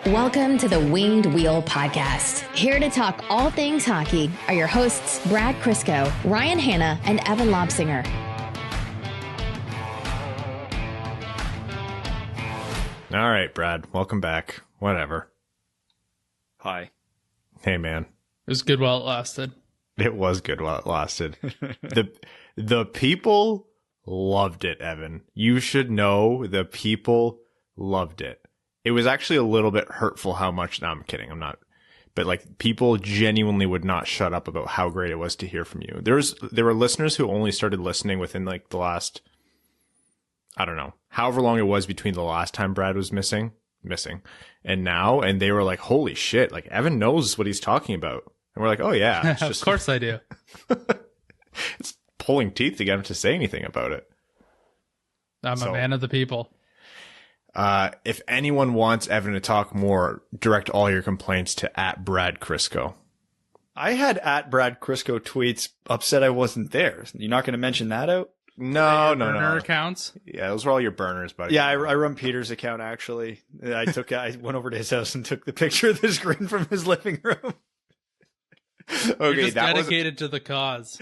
Welcome to the Winged Wheel Podcast. Here to talk all things hockey are your hosts, Brad Crisco, Ryan Hanna, and Evan Lobsinger. All right, Brad, welcome back. Whatever. Hi. Hey, man. It was good while it lasted. It was good while it lasted. The people loved it, Evan. You should know the people loved it. It was actually a little bit hurtful how much, no, I'm kidding, I'm not. But like, people genuinely would not shut up about how great it was to hear from you. There were listeners who only started listening within like the last, I don't know, however long it was between the last time Brad was missing, and now, and they were like, holy shit, like Evan knows what he's talking about. And we're like, oh yeah. It's just, of course I do. It's pulling teeth to get him to say anything about it. I'm a man of the people. If anyone wants Evan to talk more, direct all your complaints to @Brad Crisco. I had @Brad Crisco tweets upset I wasn't there. You're not going to mention that out? No. Burner accounts? Yeah, those were all your burners, buddy. Yeah, I run Peter's account, actually. I went over to his house and took the picture of the screen from his living room. Okay, You're just dedicated to the cause.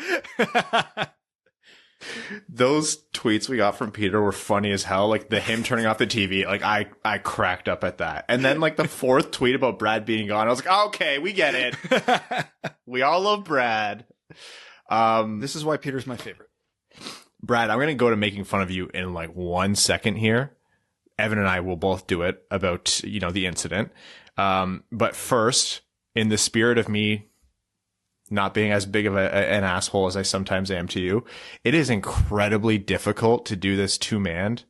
Those tweets we got from Peter were funny as hell. Like him turning off the TV, like I cracked up at that. And then like the fourth tweet about Brad being gone, I was like, okay, we get it. We all love Brad. This is why Peter's my favorite. Brad, I'm gonna go to making fun of you in like 1 second here. Evan and I will both do it about the incident. But first, in the spirit of me not being as big of an asshole as I sometimes am to you, it is incredibly difficult to do this two-manned,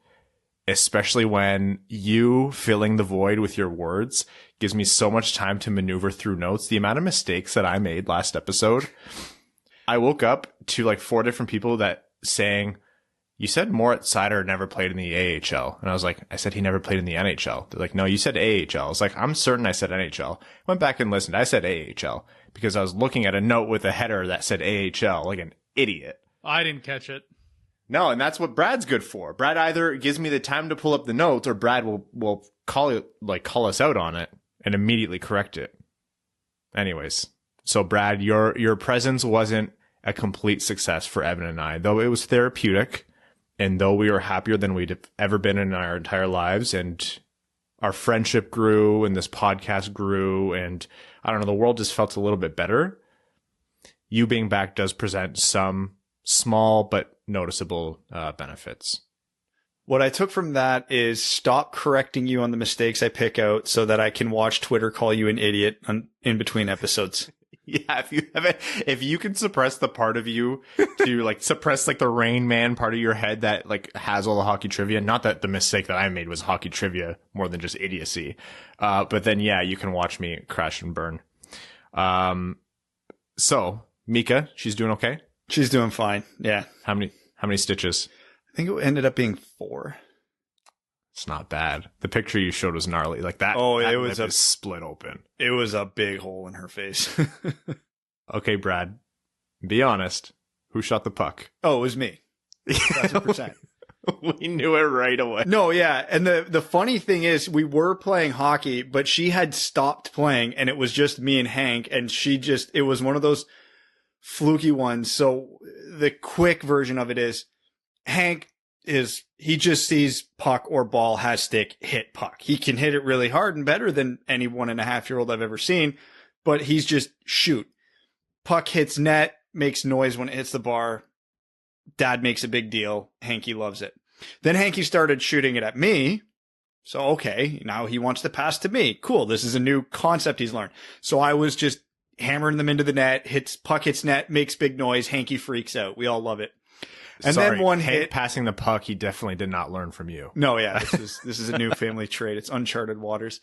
especially when you filling the void with your words gives me so much time to maneuver through notes. The amount of mistakes that I made last episode, I woke up to like 4 different people that saying, you said Moritz Seider never played in the AHL. And I was like, I said he never played in the NHL. They're like, no, you said AHL. I was like, I'm certain I said NHL. Went back and listened. I said AHL because I was looking at a note with a header that said AHL like an idiot. I didn't catch it. No, and that's what Brad's good for. Brad either gives me the time to pull up the notes or Brad will call us out on it and immediately correct it. Anyways, so Brad, your presence wasn't a complete success for Evan and I, though it was therapeutic. And though we were happier than we'd ever been in our entire lives, and our friendship grew, and this podcast grew, and I don't know, the world just felt a little bit better. You being back does present some small but noticeable benefits. What I took from that is stop correcting you on the mistakes I pick out so that I can watch Twitter call you an idiot in between episodes. Yeah, if you can suppress the part of you to like suppress like the Rain Man part of your head that like has all the hockey trivia, not that the mistake that I made was hockey trivia more than just idiocy. But then yeah, you can watch me crash and burn. So Mika, she's doing okay? She's doing fine. Yeah. How many stitches? I think it ended up being 4. It's not bad. The picture you showed was gnarly. Like that. Oh, that it was lip is split open. It was a big hole in her face. Okay, Brad, be honest. Who shot the puck? Oh, it was me. 1,000%. We knew it right away. No, yeah. And the funny thing is we were playing hockey, but she had stopped playing and it was just me and Hank. And it was one of those fluky ones. So the quick version of it is Hank he just sees puck or ball has stick, hit puck. He can hit it really hard and better than any 1.5-year-old I've ever seen, but he's just shoot. Puck hits net, makes noise when it hits the bar. Dad makes a big deal. Hanky loves it. Then Hanky started shooting it at me. So, okay, now he wants to pass to me. Cool. This is a new concept he's learned. So I was just hammering them into the net, puck hits net, makes big noise. Hanky freaks out. We all love it. And Sorry, then one Hank hit passing the puck, he definitely did not learn from you. No, yeah, this is a new family trait. It's uncharted waters.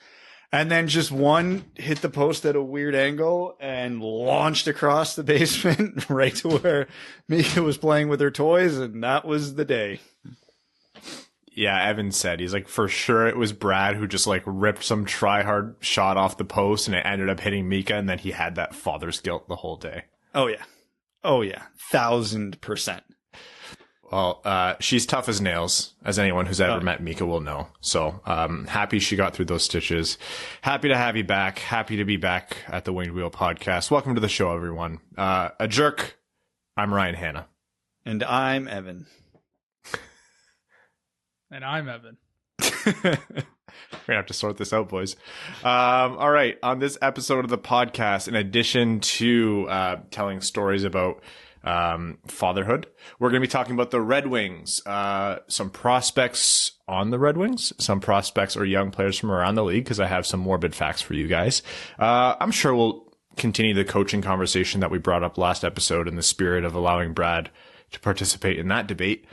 And then just one hit the post at a weird angle and launched across the basement right to where Mika was playing with her toys, and that was the day. Yeah, Evan said, he's like, for sure it was Brad who just like ripped some try-hard shot off the post and it ended up hitting Mika, and then he had that father's guilt the whole day. Oh, yeah. 1,000%. Well, she's tough as nails, as anyone who's ever met Mika will know. So, happy she got through those stitches. Happy to have you back. Happy to be back at the Winged Wheel podcast. Welcome to the show, everyone. A jerk. I'm Ryan Hanna. And I'm Evan. And I'm Evan. We're gonna have to sort this out, boys. All right. On this episode of the podcast, in addition to telling stories about fatherhood, we're going to be talking about the Red Wings, some prospects on the Red Wings, some prospects or young players from around the league, because I have some morbid facts for you guys. I'm sure we'll continue the coaching conversation that we brought up last episode in the spirit of allowing Brad to participate in that debate.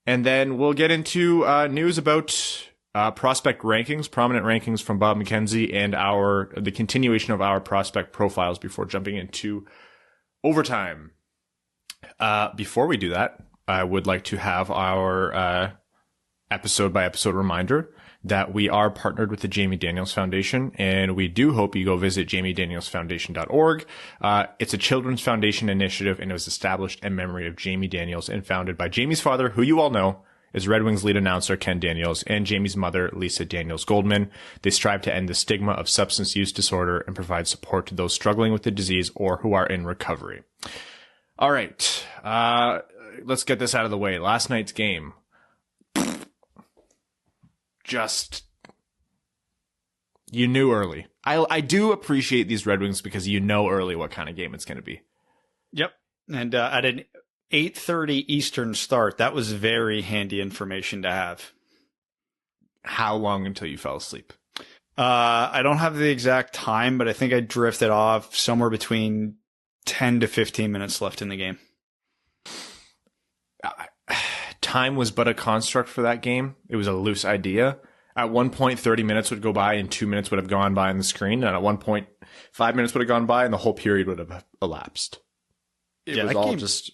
And then we'll get into news about prospect rankings, prominent rankings from Bob McKenzie, and the continuation of our prospect profiles before jumping into overtime. Before we do that, I would like to have our episode by episode reminder that we are partnered with the Jamie Daniels Foundation, and we do hope you go visit jamiedanielsfoundation.org. It's a children's foundation initiative, and it was established in memory of Jamie Daniels and founded by Jamie's father, who you all know is Red Wings lead announcer Ken Daniels, and Jamie's mother, Lisa Daniels Goldman. They strive to end the stigma of substance use disorder and provide support to those struggling with the disease or who are in recovery. All right, let's get this out of the way. Last night's game. Just, you knew early. I do appreciate these Red Wings because you know early what kind of game it's going to be. Yep. And at an 8:30 Eastern start, that was very handy information to have. How long until you fell asleep? I don't have the exact time, but I think I drifted off somewhere between 10 to 15 minutes left in the game. Time was but a construct for that game. It was a loose idea. At one point, 30 minutes would go by and 2 minutes would have gone by on the screen. And at one point, 5 minutes would have gone by and the whole period would have elapsed. It was all just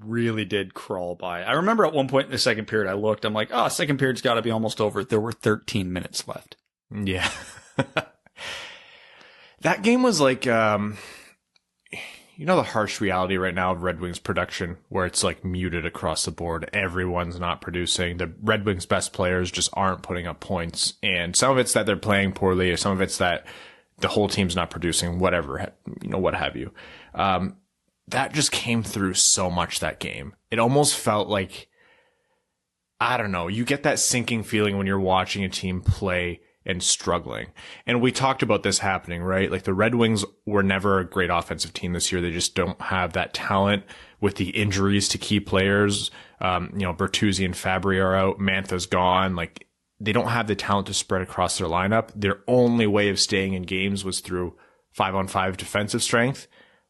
really did crawl by. I remember at one point in the second period, I looked, I'm like, second period's got to be almost over. There were 13 minutes left. Yeah. That game was like, the harsh reality right now of Red Wings production, where it's like muted across the board. Everyone's not producing. The Red Wings' best players just aren't putting up points. And some of it's that they're playing poorly, or some of it's that the whole team's not producing, whatever, what have you. That just came through so much that game. It almost felt like, I don't know, you get that sinking feeling when you're watching a team play and struggling. And we talked about this happening, right? Like the Red Wings were never a great offensive team this year. They just don't have that talent with the injuries to key players. Bertuzzi and Fabry are out. Mantha's gone. Like they don't have the talent to spread across their lineup. Their only way of staying in games was through 5-on-5 defensive strength.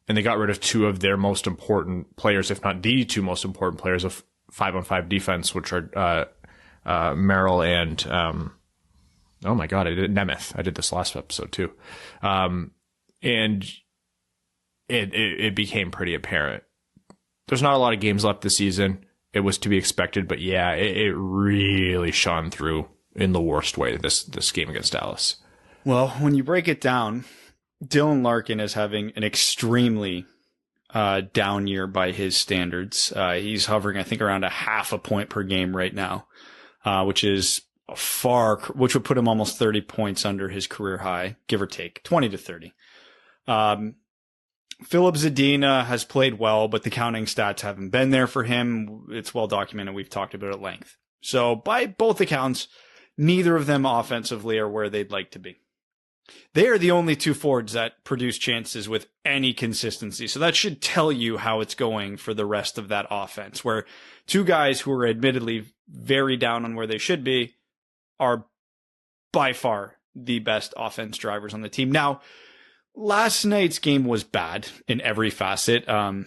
And they got rid of two of their most important players, if not the two most important players of 5-on-5 defense, which are Merrill and oh my God, I did Nemeth. I did this last episode too. And it became pretty apparent. There's not a lot of games left this season. It was to be expected, but yeah, it really shone through in the worst way this game against Dallas. Well, when you break it down, Dylan Larkin is having an extremely down year by his standards. He's hovering, I think, around a half a point per game right now, which is which would put him almost 30 points under his career high, give or take 20 to 30. Philip Zadina has played well, but the counting stats haven't been there for him. It's well documented. We've talked about it at length. So by both accounts, neither of them offensively are where they'd like to be. They are the only two forwards that produce chances with any consistency. So that should tell you how it's going for the rest of that offense, where two guys who are admittedly very down on where they should be are by far the best offense drivers on the team. Now, last night's game was bad in every facet. I'll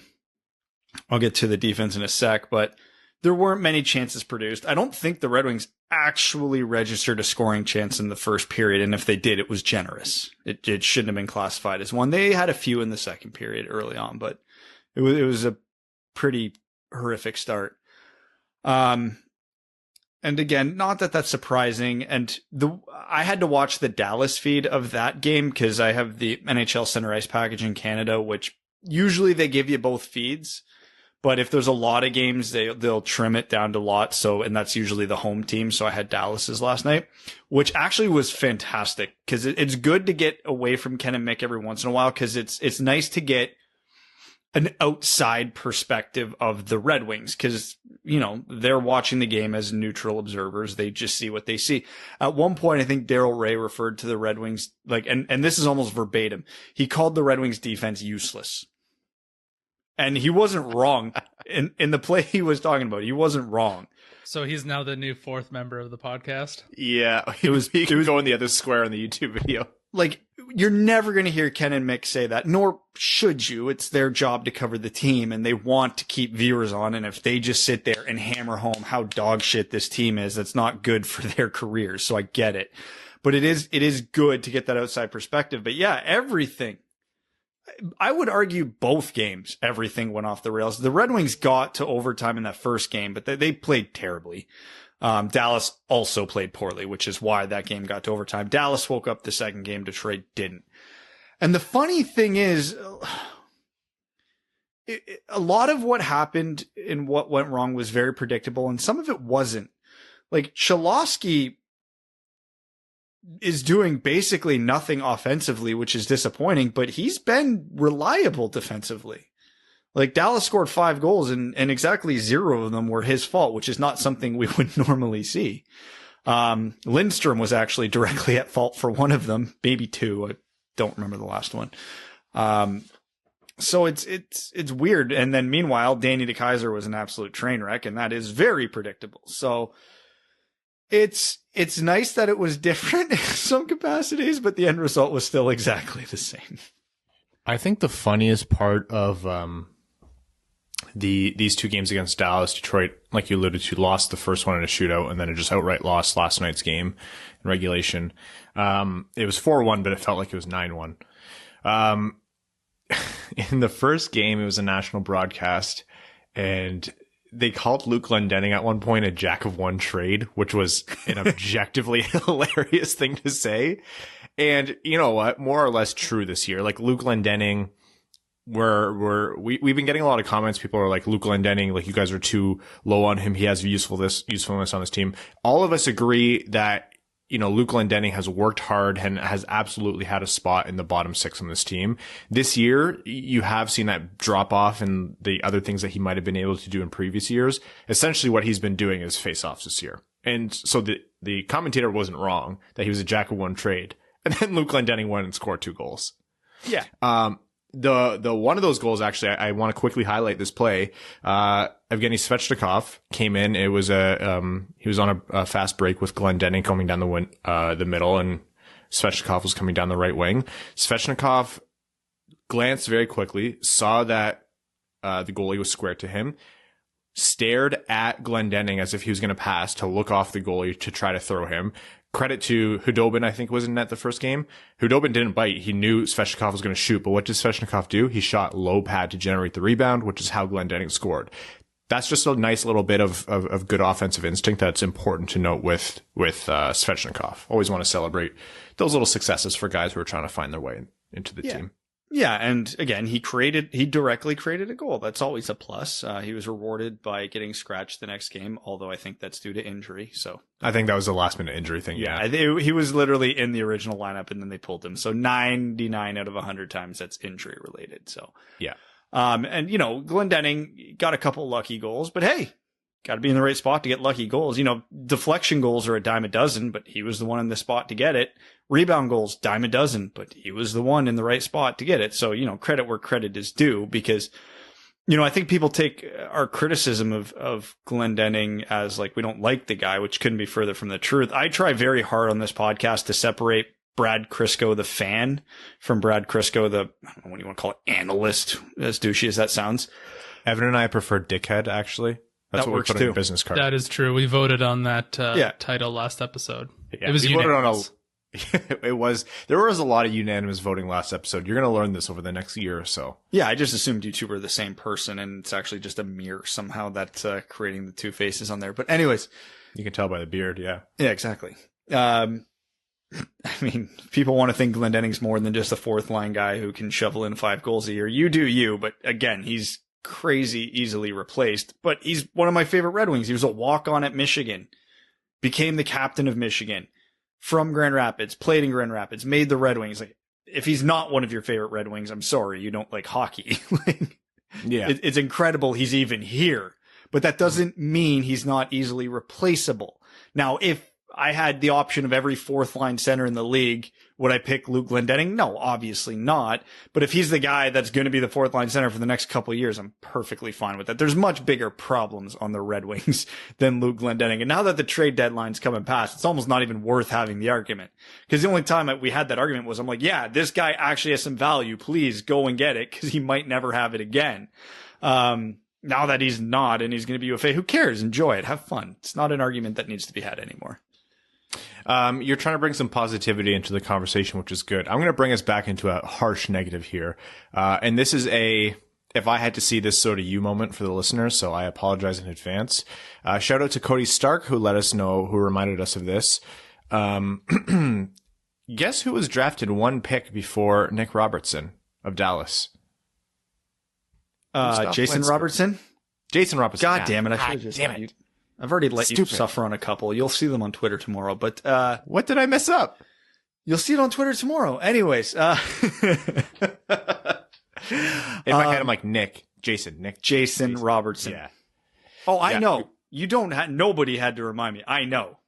get to the defense in a sec, but there weren't many chances produced. I don't think the Red Wings actually registered a scoring chance in the first period, and if they did, it was generous. It shouldn't have been classified as one. They had a few in the second period early on, but it was a pretty horrific start. And again, not that that's surprising. And I had to watch the Dallas feed of that game because I have the NHL Center Ice package in Canada, which usually they give you both feeds. But if there's a lot of games, they'll trim it down to lots. So, and that's usually the home team. So I had Dallas's last night, which actually was fantastic because it's good to get away from Ken and Mick every once in a while because it's nice to get an outside perspective of the Red Wings because, you know, they're watching the game as neutral observers. They just see what they see. At one point, I think Daryl Ray referred to the Red Wings like, and this is almost verbatim. He called the Red Wings defense useless. And he wasn't wrong in the play he was talking about. He wasn't wrong. So he's now the new fourth member of the podcast. Yeah, he was going the other square in the YouTube video. Like, you're never going to hear Ken and Mick say that, nor should you. It's their job to cover the team, and they want to keep viewers on. And if they just sit there and hammer home how dog shit this team is, that's not good for their careers. So I get it. But it is good to get that outside perspective. But yeah, everything. I would argue both games, everything went off the rails. The Red Wings got to overtime in that first game, but they played terribly. Dallas also played poorly, which is why that game got to overtime. Dallas woke up the second game. Detroit didn't. And the funny thing is, a lot of what happened and what went wrong was very predictable, and some of it wasn't. Like, Cholowski is doing basically nothing offensively, which is disappointing, but he's been reliable defensively. Like, Dallas scored 5 goals and exactly 0 of them were his fault, which is not something we would normally see. Lindstrom was actually directly at fault for one of them, maybe 2. I don't remember the last one. So it's weird. And then meanwhile, Danny DeKeyser was an absolute train wreck, and that is very predictable. So it's nice that it was different in some capacities, but the end result was still exactly the same. I think the funniest part of these 2 games against Dallas, Detroit, like you alluded to, lost the first one in a shootout, and then it just outright lost last night's game in regulation. It was 4-1, but it felt like it was 9-1. In the first game, it was a national broadcast, and they called Luke Glendening at one point a jack of one trade, which was an objectively hilarious thing to say. And you know what? More or less true this year. Like, Luke Glendening, we've been getting a lot of comments. People are like, Luke Glendening, like, you guys are too low on him. He has usefulness on this team. All of us agree that, you know, Luke Glendening has worked hard and has absolutely had a spot in the bottom 6 on this team. This year, you have seen that drop off and the other things that he might have been able to do in previous years. Essentially, what he's been doing is face-offs this year. And so the commentator wasn't wrong that he was a jack of one trade. And then Luke Glendening went and scored 2 goals. Yeah. The one of those goals, actually, I want to quickly highlight this play. Evgeny Svechnikov came in. It was he was on a fast break with Glendening coming down the middle, and Svechnikov was coming down the right wing. Svechnikov glanced very quickly, saw that the goalie was square to him, stared at Glendening as if he was going to pass to look off the goalie to try to throw him. Credit to Hudobin, I think, was in net the first game. Hudobin didn't bite. He knew Svechnikov was going to shoot, but what did Svechnikov do? He shot low pad to generate the rebound, which is how Glendening scored. That's just a nice little bit of good offensive instinct that's important to note with Svechnikov. Always want to celebrate those little successes for guys who are trying to find their way into the team. Yeah, and again, he directly created a goal. That's always a plus. He was rewarded by getting scratched the next game, although I think that's due to injury. So I think that was a last minute injury thing. Yeah. He was literally in the original lineup, and then they pulled him. So 99 out of 100 times that's injury related. So yeah. And you know, Glendening got a couple lucky goals, but hey, got to be in the right spot to get lucky goals. You know, deflection goals are a dime a dozen, but he was the one in the spot to get it. Rebound goals, dime a dozen, but he was the one in the right spot to get it. So, you know, credit where credit is due, because, you know, I think people take our criticism of Glendening as like, we don't like the guy, which couldn't be further from the truth. I try very hard on this podcast to separate Brad Crisco, the fan, from Brad Crisco, the, I don't know what you want to call it, analyst, as douchey as that sounds. Evan and I prefer dickhead, actually. That's that what works we put too. on the business card. That is true. We voted on that title last episode. Yeah, it was unanimous. There was a lot of unanimous voting last episode. You're going to learn this over the next year or so. Yeah, I just assumed you two were the same person, and it's actually just a mirror somehow that's creating the two faces on there. But anyways. You can tell by the beard, yeah. Yeah, exactly. I mean, people want to think Glendening's more than just a fourth line guy who can shovel in 5 goals a year. You do you, but again, he's crazy easily replaced, but he's one of my favorite Red Wings. He was a walk-on at Michigan, became the captain of Michigan from Grand Rapids, played in Grand Rapids, made the Red Wings. Like, if he's not one of your favorite Red Wings, I'm sorry, you don't like hockey. Yeah. It's incredible he's even here, but that doesn't mean he's not easily replaceable. Now, if I had the option of every fourth line center in the league, would I pick Luke Glendening? No, obviously not. But if he's the guy that's going to be the fourth line center for the next couple of years, I'm perfectly fine with that. There's much bigger problems on the Red Wings than Luke Glendening. And now that the trade deadline's coming past, it's almost not even worth having the argument. Because the only time we had that argument was, I'm like, yeah, this guy actually has some value. Please go and get it, because he might never have it again. Now that he's not and he's going to be UFA, who cares? Enjoy it. Have fun. It's not an argument that needs to be had anymore. You're trying to bring some positivity into the conversation, which is good. I'm going to bring us back into a harsh negative here. And this is if I had to see this sort of you moment for the listeners, so I apologize in advance. Shout out to Cody Stark, who let us know, who reminded us of this. Guess who was drafted one pick before Nick Robertson of Dallas? Jason Robertson? Jason Robertson. God damn it. I should have just damn it. I've already let you suffer on a couple. You'll see them on Twitter tomorrow, but, what did I mess up? You'll see it on Twitter tomorrow. Anyways, in my head, I'm like Nick Jason Robertson. Yeah. Oh, I know. You nobody had to remind me. I know.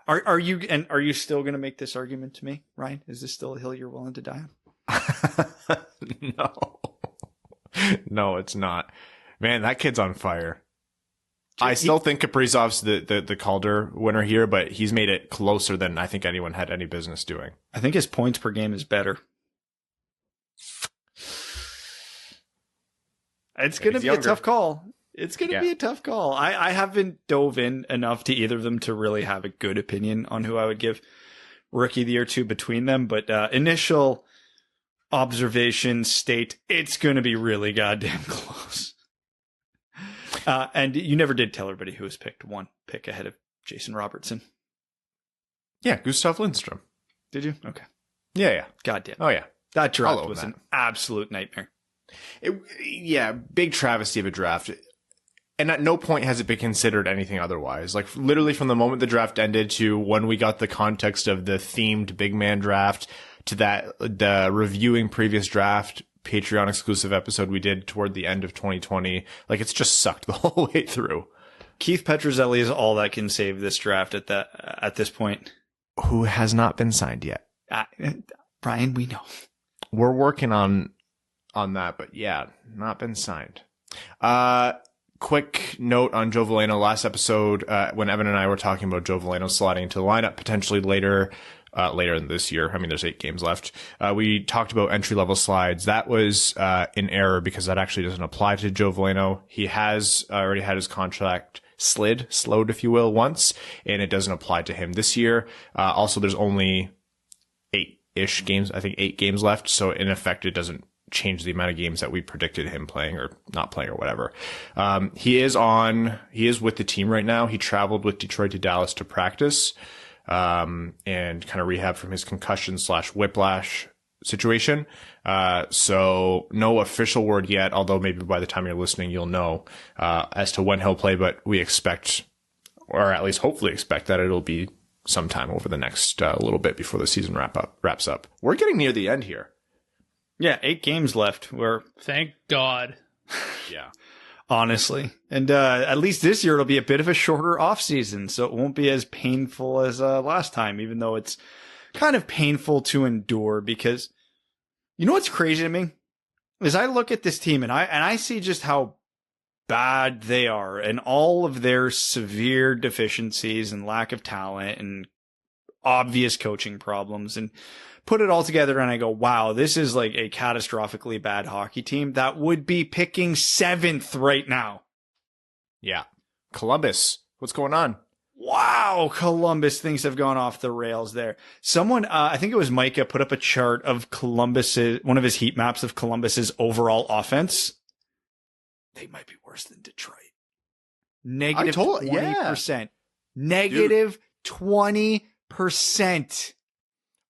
Are you still going to make this argument to me, Ryan? Is this still a hill you're willing to die on? No, it's not. Man, that kid's on fire. I still think Kaprizov's the Calder winner here, but he's made it closer than I think anyone had any business doing. I think his points per game is better. It's going to be a tough call. It's going to be a tough call. I haven't dove in enough to either of them to really have a good opinion on who I would give Rookie of the Year to between them, but initial observations state it's going to be really goddamn close. And you never did tell everybody who was picked one pick ahead of Jason Robertson. Yeah, Gustav Lindstrom. Did you? Okay. Yeah. Goddamn. Oh, yeah. That draft was an absolute nightmare. Big travesty of a draft. And at no point has it been considered anything otherwise. Like, literally from the moment the draft ended to when we got the context of the themed big man draft to the reviewing previous draft Patreon exclusive episode we did toward the end of 2020. Like, it's just sucked the whole way through. Keith Petruzzelli is all that can save this draft at this point. Who has not been signed yet. Brian, we know. We're working on that, but yeah, not been signed. Quick note on Joe Veleno. Last episode, when Evan and I were talking about Joe Veleno sliding into the lineup potentially later in this year. I mean, there's 8 games left. We talked about entry-level slides. That was an error because that actually doesn't apply to Joe Veleno. He has already had his contract slowed, if you will, once, and it doesn't apply to him this year. Also, there's only 8-ish games, I think 8 games left. So in effect, it doesn't change the amount of games that we predicted him playing or not playing or whatever. He is with the team right now. He traveled with Detroit to Dallas to practice, and kind of rehab from his concussion / whiplash situation. So no official word yet, although maybe by the time you're listening, you'll know, as to when he'll play, but we expect, or at least hopefully expect, that it'll be sometime over the next little bit before the season wraps up. We're getting near the end here. Yeah, 8 games left. Thank God. Yeah. Honestly. And at least this year it'll be a bit of a shorter off season, so it won't be as painful as last time, even though it's kind of painful to endure. Because you know what's crazy to me is I look at this team and I see just how bad they are and all of their severe deficiencies and lack of talent and obvious coaching problems, and put it all together and I go, wow, this is like a catastrophically bad hockey team that would be picking 7th right now. Yeah. Columbus, what's going on? Wow, Columbus, things have gone off the rails there. Someone, I think it was Micah, put up a chart of one of his heat maps of Columbus's overall offense. They might be worse than Detroit. Negative 20%. Yeah. Negative 20%.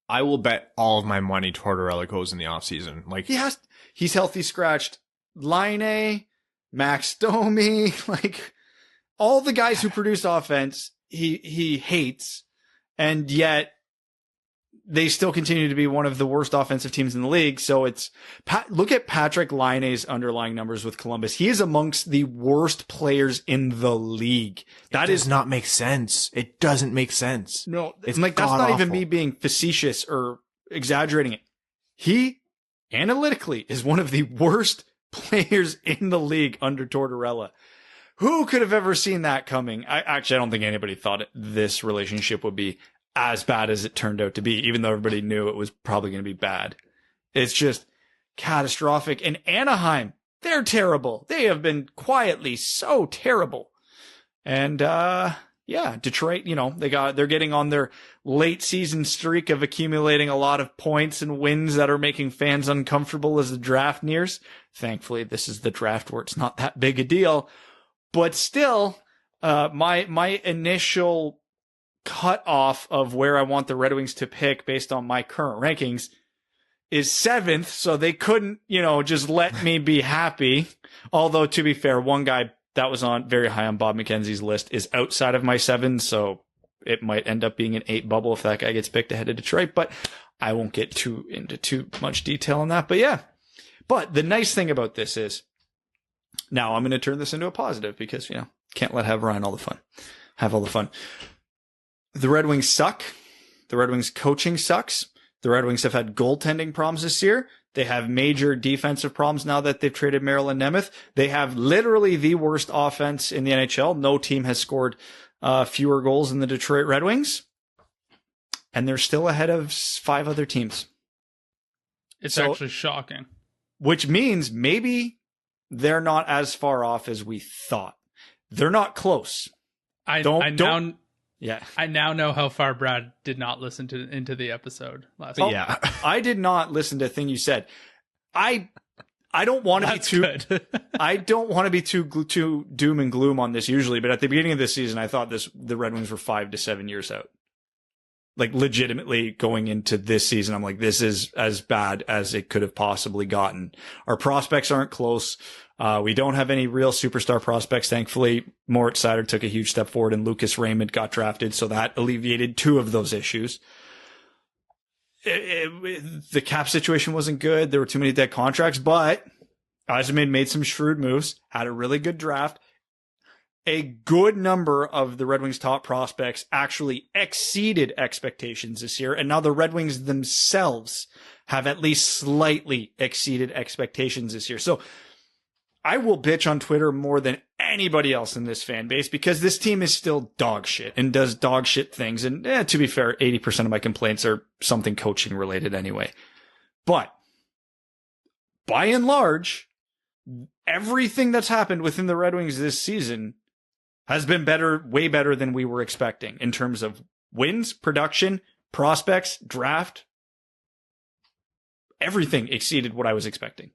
I will bet all of my money Tortorella goes in the offseason. Like he's healthy scratched Laine, Max Domi, like all the guys who produce offense, he hates, and yet they still continue to be one of the worst offensive teams in the league. So look at Patrick Laine's underlying numbers with Columbus. He is amongst the worst players in the league. That does not make sense. It doesn't make sense. No, it's like, that's not even me being facetious or exaggerating it. He analytically is one of the worst players in the league under Tortorella. Who could have ever seen that coming? I don't think anybody thought this relationship would be as bad as it turned out to be, even though everybody knew it was probably going to be bad. It's just catastrophic. And Anaheim, they're terrible. They have been quietly so terrible. And, Detroit, they're getting on their late season streak of accumulating a lot of points and wins that are making fans uncomfortable as the draft nears. Thankfully, this is the draft where it's not that big a deal, but still, my initial cut off of where I want the Red Wings to pick based on my current rankings is 7th. So they couldn't, just let me be happy. Although to be fair, one guy that was on very high on Bob McKenzie's list is outside of my 7. So it might end up being an 8 bubble if that guy gets picked ahead of Detroit, but I won't get into too much detail on that. But yeah, but the nice thing about this is now I'm going to turn this into a positive because, can't have Ryan have all the fun. The Red Wings suck. The Red Wings coaching sucks. The Red Wings have had goaltending problems this year. They have major defensive problems now that they've traded Marilyn Nemeth. They have literally the worst offense in the NHL. No team has scored fewer goals than the Detroit Red Wings. And they're still ahead of 5 other teams. It's actually shocking. Which means maybe they're not as far off as we thought. They're not close. I now know how far Brad did not listen into the episode last week. Yeah. I did not listen to a thing you said. I don't want to be too I don't want to be too doom and gloom on this usually, but at the beginning of this season I thought the Red Wings were 5 to 7 years out. Like legitimately going into this season, I'm like, this is as bad as it could have possibly gotten. Our prospects aren't close. We don't have any real superstar prospects. Thankfully, Moritz Seider took a huge step forward and Lucas Raymond got drafted. So that alleviated 2 of those issues. The cap situation wasn't good. There were too many dead contracts, but Yzerman made some shrewd moves, had a really good draft. A good number of the Red Wings' top prospects actually exceeded expectations this year. And now the Red Wings themselves have at least slightly exceeded expectations this year. So I will bitch on Twitter more than anybody else in this fan base because this team is still dog shit and does dog shit things. And to be fair, 80% of my complaints are something coaching related anyway. But by and large, everything that's happened within the Red Wings this season has been better, way better than we were expecting in terms of wins, production, prospects, draft. Everything exceeded what I was expecting.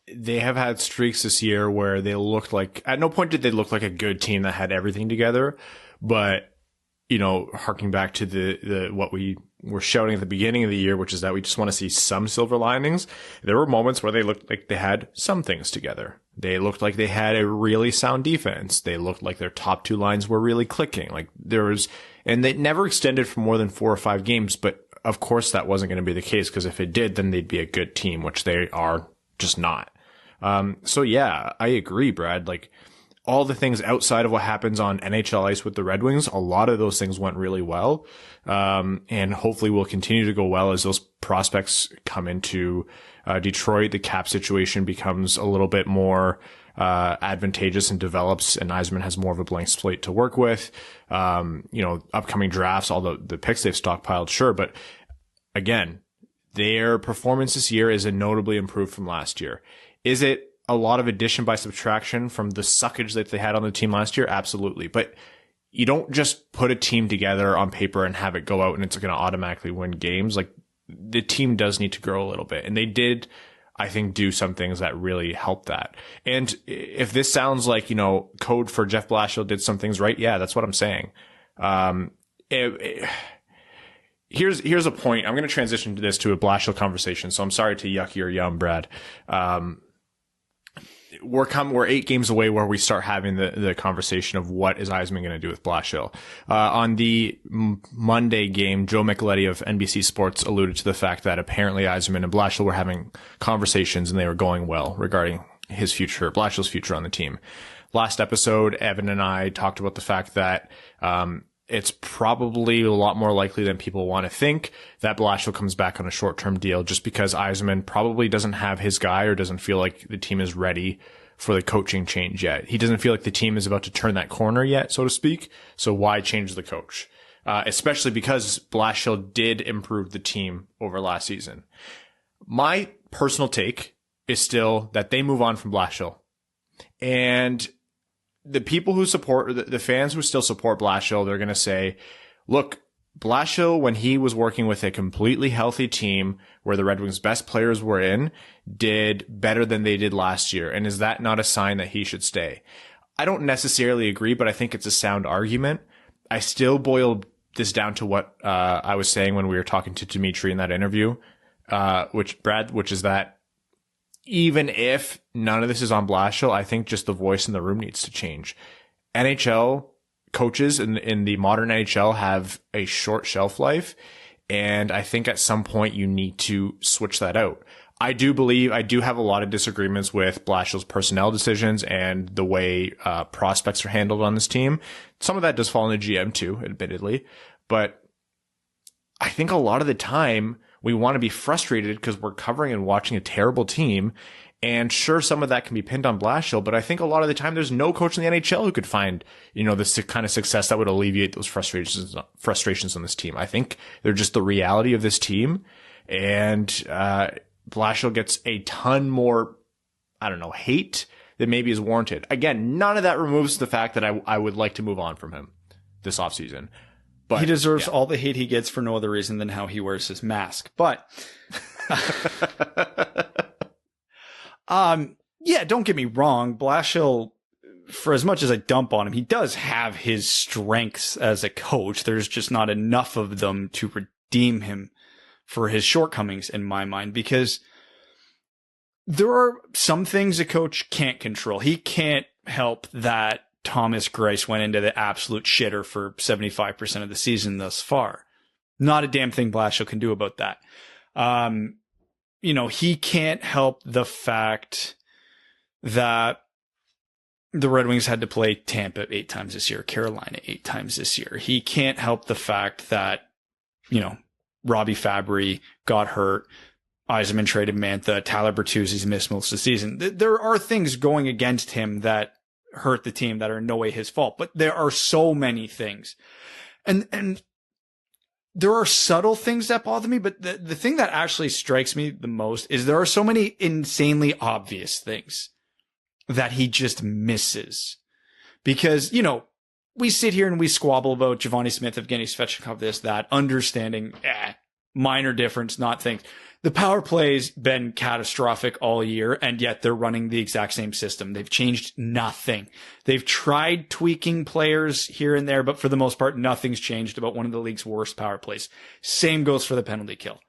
They have had streaks this year where they looked like, at no point did they look like a good team that had everything together. But, harking back to the what we were shouting at the beginning of the year, which is that we just want to see some silver linings. There were moments where they looked like they had some things together. They looked like they had a really sound defense. They looked like their top 2 lines were really clicking. And they never extended for more than 4 or 5 games. But of course that wasn't going to be the case because if it did, then they'd be a good team, which they are just not. So yeah, I agree, Brad. Like all the things outside of what happens on NHL ice with the Red Wings, a lot of those things went really well. And hopefully will continue to go well as those prospects come into Detroit. The cap situation becomes a little bit more advantageous and develops, and Yzerman has more of a blank slate to work with. Upcoming drafts, all the picks they've stockpiled, sure. But again, their performance this year is notably improved from last year. Is it a lot of addition by subtraction from the suckage that they had on the team last year? Absolutely. But you don't just put a team together on paper and have it go out and it's going to automatically win games. Like the team does need to grow a little bit. And they did, I think, do some things that really helped that. And if this sounds like, code for Jeff Blashill did some things right, yeah, that's what I'm saying. here's a point. I'm going to transition to this to a Blashill conversation. So I'm sorry to yuck your yum, Brad. We're 8 games away where we start having the conversation of what is Yzerman going to do with Blashill. On the Monday game, Joe Micheletti of NBC Sports alluded to the fact that apparently Yzerman and Blashill were having conversations and they were going well regarding Blashill's future on the team. Last episode, Evan and I talked about the fact that, it's probably a lot more likely than people want to think that Blashill comes back on a short-term deal just because Yzerman probably doesn't have his guy or doesn't feel like the team is ready for the coaching change yet. He doesn't feel like the team is about to turn that corner yet, so to speak. So why change the coach? Especially because Blashill did improve the team over last season. My personal take is still that they move on from Blashill. And the people who support, the fans who still support Blashill, they're going to say, look, Blashill, when he was working with a completely healthy team where the Red Wings' best players were in, did better than they did last year. And is that not a sign that he should stay? I don't necessarily agree, but I think it's a sound argument. I still boil this down to what I was saying when we were talking to Dimitri in that interview, which is that even if none of this is on Blashill, I think just the voice in the room needs to change. NHL coaches in the modern NHL have a short shelf life, and I think at some point you need to switch that out. I do have a lot of disagreements with Blashill's personnel decisions and the way prospects are handled on this team. Some of that does fall on the GM too, admittedly, but I think a lot of the time we want to be frustrated because we're covering and watching a terrible team. And sure, some of that can be pinned on Blashill, but I think a lot of the time there's no coach in the NHL who could find, this kind of success that would alleviate those frustrations on this team. I think they're just the reality of this team. And Blashill gets a ton more, hate that maybe is warranted. Again, none of that removes the fact that I would like to move on from him this offseason. But he deserves all the hate he gets for no other reason than how he wears his mask. But, don't get me wrong. Blashill, for as much as I dump on him, he does have his strengths as a coach. There's just not enough of them to redeem him for his shortcomings in my mind, because there are some things a coach can't control. He can't help that Thomas Greiss went into the absolute shitter for 75% of the season thus far. Not a damn thing Blashill can do about that. He can't help the fact that the Red Wings had to play Tampa 8 times this year, Carolina 8 times this year. He can't help the fact that, Robbie Fabry got hurt. Yzerman traded Mantha. Tyler Bertuzzi's missed most of the season. There are things going against him that hurt the team that are in no way his fault, but there are so many things. And there are subtle things that bother me, but the thing that actually strikes me the most is there are so many insanely obvious things that he just misses. Because, we sit here and we squabble about Giovanni Smith, Evgeny Svechnikov, this, that, understanding, minor difference, not things. The power play's been catastrophic all year, and yet they're running the exact same system. They've changed nothing. They've tried tweaking players here and there, but for the most part, nothing's changed about one of the league's worst power plays. Same goes for the penalty kill.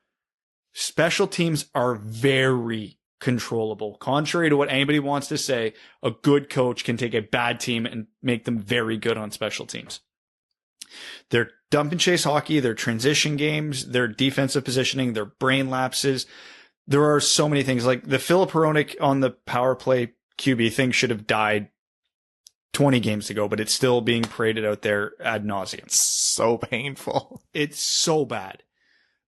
Special teams are very controllable. Contrary to what anybody wants to say, a good coach can take a bad team and make them very good on special teams. Their dump and chase hockey, their transition games, their defensive positioning, their brain lapses. There are so many things. Like the Filip Hronek on the power play QB thing should have died 20 games ago, but it's still being paraded out there ad nauseum. So painful. It's so bad.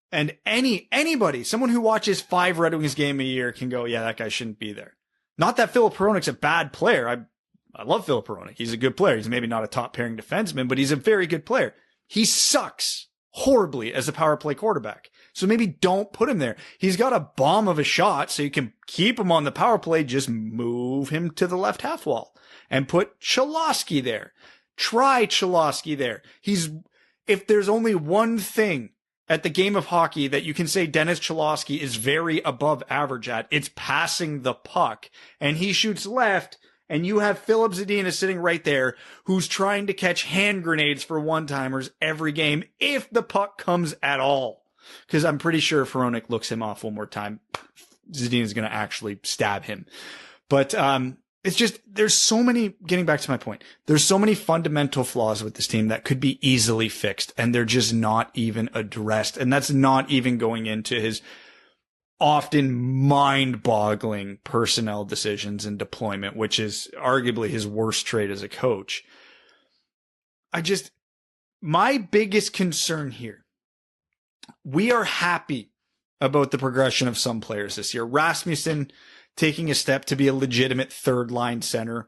And anybody, someone who watches 5 Red Wings game a year can go, yeah, that guy shouldn't be there. Not that Filip Hronek's a bad player. I love Filip Hronek. He's a good player. He's maybe not a top pairing defenseman, but he's a very good player. He sucks horribly as a power play quarterback. So maybe don't put him there. He's got a bomb of a shot, so you can keep him on the power play. Just move him to the left half wall and put Cholowski there. Try Cholowski there. If there's only one thing at the game of hockey that you can say Dennis Cholowski is very above average at, it's passing the puck. And he shoots left, And you have Filip Zadina sitting right there who's trying to catch hand grenades for one-timers every game if the puck comes at all. Because I'm pretty sure if Hronek looks him off one more time, Zadina's going to actually stab him. But it's just, there's so many, getting back to my point, there's so many fundamental flaws with this team that could be easily fixed, and they're just not even addressed. And that's not even going into his often mind-boggling personnel decisions and deployment, which is arguably his worst trait as a coach. My biggest concern here, we are happy about the progression of some players this year. Rasmussen taking a step to be a legitimate third-line center.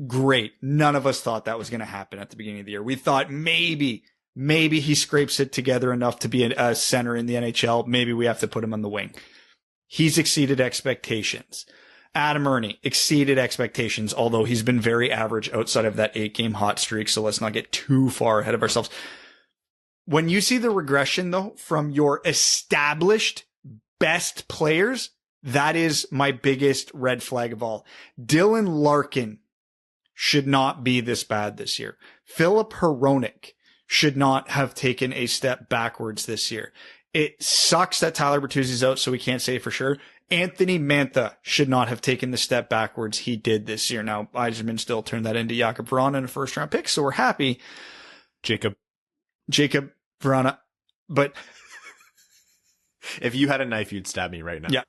Great. None of us thought that was going to happen at the beginning of the year. We thought maybe he scrapes it together enough to be a center in the NHL. Maybe we have to put him on the wing. He's exceeded expectations. Adam Erne exceeded expectations, although he's been very average outside of that 8-game hot streak, so let's not get too far ahead of ourselves. When you see the regression, though, from your established best players, that is my biggest red flag of all. Dylan Larkin should not be this bad this year. Filip Hronek should not have taken a step backwards this year. It sucks that Tyler Bertuzzi's out, so we can't say for sure. Anthony Mantha should not have taken the step backwards he did this year. Now, Yzerman still turned that into Jakob Vrana in a first-round pick, so we're happy. Jacob Vrana. But if you had a knife, you'd stab me right now. Yeah.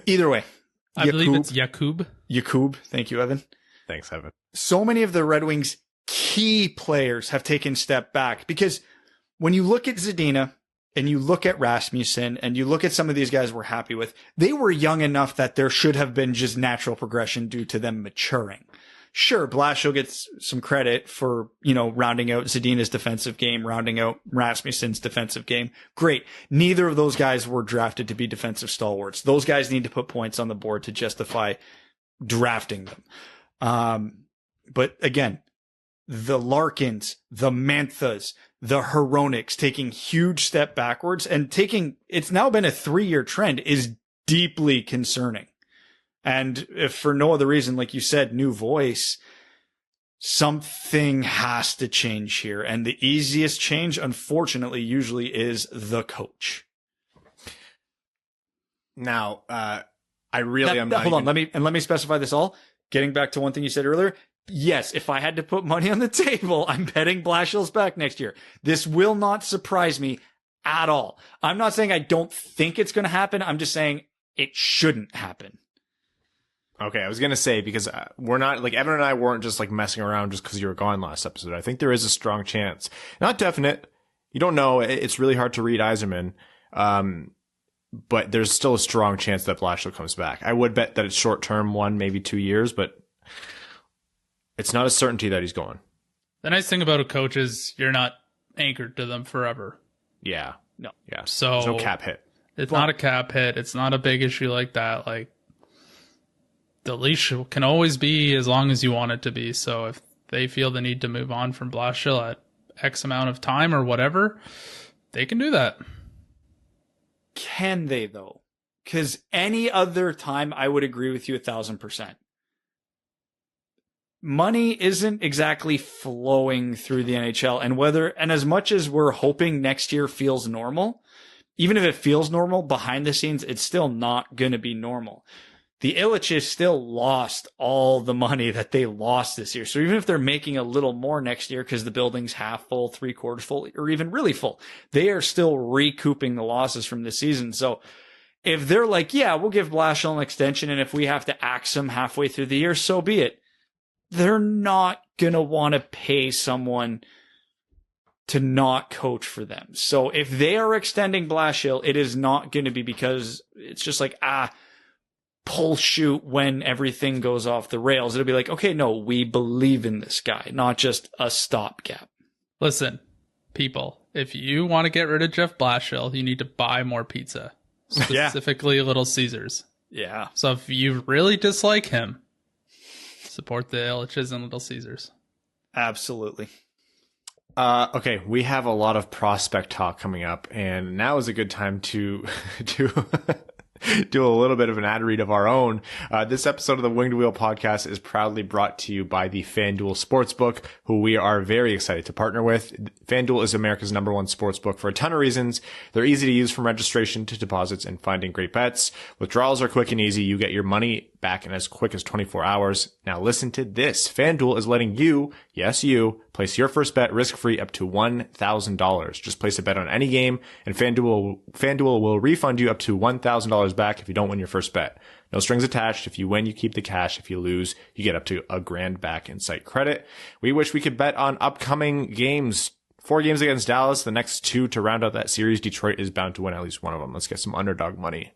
Either way. I believe it's Jakub. Thank you, Evan. Thanks, Evan. So many of the Red Wings' key players have taken step back, because when you look at Zadina and you look at Rasmussen and you look at some of these guys we're happy with, they were young enough that there should have been just natural progression due to them maturing. Sure, Blashill gets some credit for, rounding out Zadina's defensive game, rounding out Rasmussen's defensive game. Great. Neither of those guys were drafted to be defensive stalwarts. Those guys need to put points on the board to justify drafting them. But again, the Larkins, the Manthas, the Hroneks taking huge step backwards and it's now been a 3-year trend, is deeply concerning. And if for no other reason, like you said, new voice, something has to change here. And the easiest change, unfortunately, usually is the coach. Now, hold on. Let me specify this all. Getting back to one thing you said earlier. Yes, if I had to put money on the table, I'm betting Blashill's back next year. This will not surprise me at all. I'm not saying I don't think it's going to happen. I'm just saying it shouldn't happen. Okay, I was going to say, because we're not, like, Evan and I weren't just, like, messing around just because you were gone last episode. I think there is a strong chance. Not definite. You don't know. It's really hard to read Yzerman. But there's still a strong chance that Blashill comes back. I would bet that it's short-term, 1, maybe 2 years, but it's not a certainty that he's going. The nice thing about a coach is you're not anchored to them forever. Yeah. No. Yeah. So there's no cap hit. It's not a cap hit. It's not a big issue like that. Like, the leash can always be as long as you want it to be. So if they feel the need to move on from Blashill at X amount of time or whatever, they can do that. Can they, though? Because any other time, I would agree with you 1,000%. Money isn't exactly flowing through the NHL, and as much as we're hoping next year feels normal, even if it feels normal behind the scenes, it's still not going to be normal. The Ilitches still lost all the money that they lost this year. So even if they're making a little more next year because the building's half full, 3/4 full, or even really full, they are still recouping the losses from this season. So if they're like, yeah, we'll give Blashill an extension, and if we have to axe him halfway through the year, so be it. They're not going to want to pay someone to not coach for them. So if they are extending Blashill, it is not going to be because it's just like, pull shoot when everything goes off the rails. It'll be like, okay, no, we believe in this guy, not just a stopgap. Listen, people, if you want to get rid of Jeff Blashill, you need to buy more pizza, specifically Little Caesars. Yeah. So if you really dislike him, support the Ilitches and Little Caesars. Absolutely. Okay, we have a lot of prospect talk coming up, and now is a good time to do a little bit of an ad read of our own. This episode of the Winged Wheel podcast is proudly brought to you by the FanDuel Sportsbook, who we are very excited to partner with. FanDuel is America's #1 sportsbook for a ton of reasons. They're easy to use from registration to deposits and finding great bets. Withdrawals are quick and easy. You get your money back in as quick as 24 hours. Now listen to this. FanDuel is letting you, yes you, place your first bet risk-free up to $1,000. Just place a bet on any game, and FanDuel will refund you up to $1,000 back if you don't win your first bet. No strings attached. If you win, you keep the cash. If you lose, you get up to $1,000 back in site credit. We wish we could bet on upcoming games. 4 games against Dallas, the next 2 to round out that series. Detroit is bound to win at least one of them. Let's get some underdog money.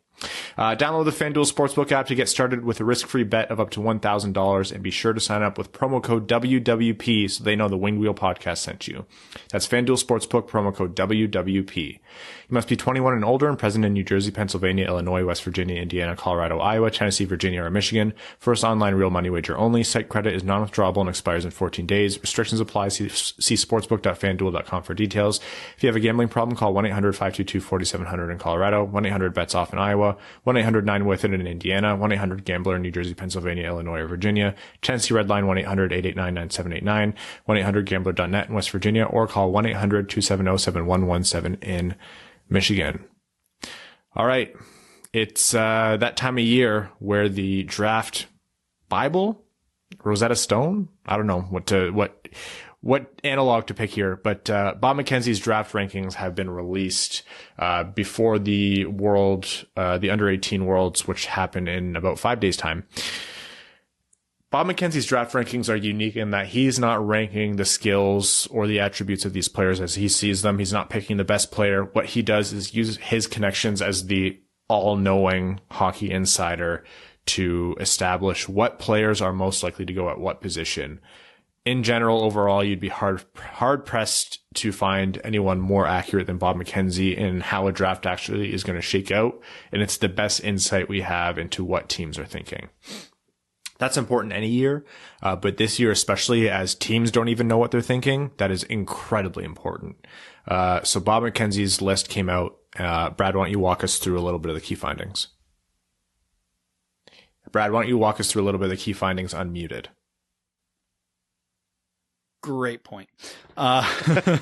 Download the FanDuel Sportsbook app to get started with a risk-free bet of up to $1,000, and be sure to sign up with promo code WWP so they know the Winged Wheel podcast sent you. That's FanDuel Sportsbook, promo code WWP. You must be 21 and older and present in New Jersey, Pennsylvania, Illinois, West Virginia, Indiana, Colorado, Iowa, Tennessee, Virginia, or Michigan. First online real money wager only. Site credit is non-withdrawable and expires in 14 days. Restrictions apply. See sportsbook.fanduel.com for details. If you have a gambling problem, call 1-800-522-4700 in Colorado, 1-800-BETS-OFF in Iowa, 1-800-9-WITH-IT in Indiana, 1-800-GAMBLER in New Jersey, Pennsylvania, Illinois, or Virginia, Tennessee Red Line 1-800-889-9789, 1-800-GAMBLER.net in West Virginia, or call 1-800-270-7117 in Michigan. All right. It's that time of year where the draft Bible, Rosetta Stone, I don't know what analog to pick here, but Bob McKenzie's draft rankings have been released before the under 18 Worlds, which happen in about 5 days' time. Bob McKenzie's draft rankings are unique in that he's not ranking the skills or the attributes of these players as he sees them. He's not picking the best player. What he does is use his connections as the all-knowing hockey insider to establish what players are most likely to go at what position. In general, overall, you'd be hard-pressed to find anyone more accurate than Bob McKenzie in how a draft actually is going to shake out, and it's the best insight we have into what teams are thinking. That's important any year, but this year especially, as teams don't even know what they're thinking, that is incredibly important. So Bob McKenzie's list came out. Brad, why don't you walk us through a little bit of the key findings? Brad, why don't you walk us through a little bit of the key findings unmuted? Great point. I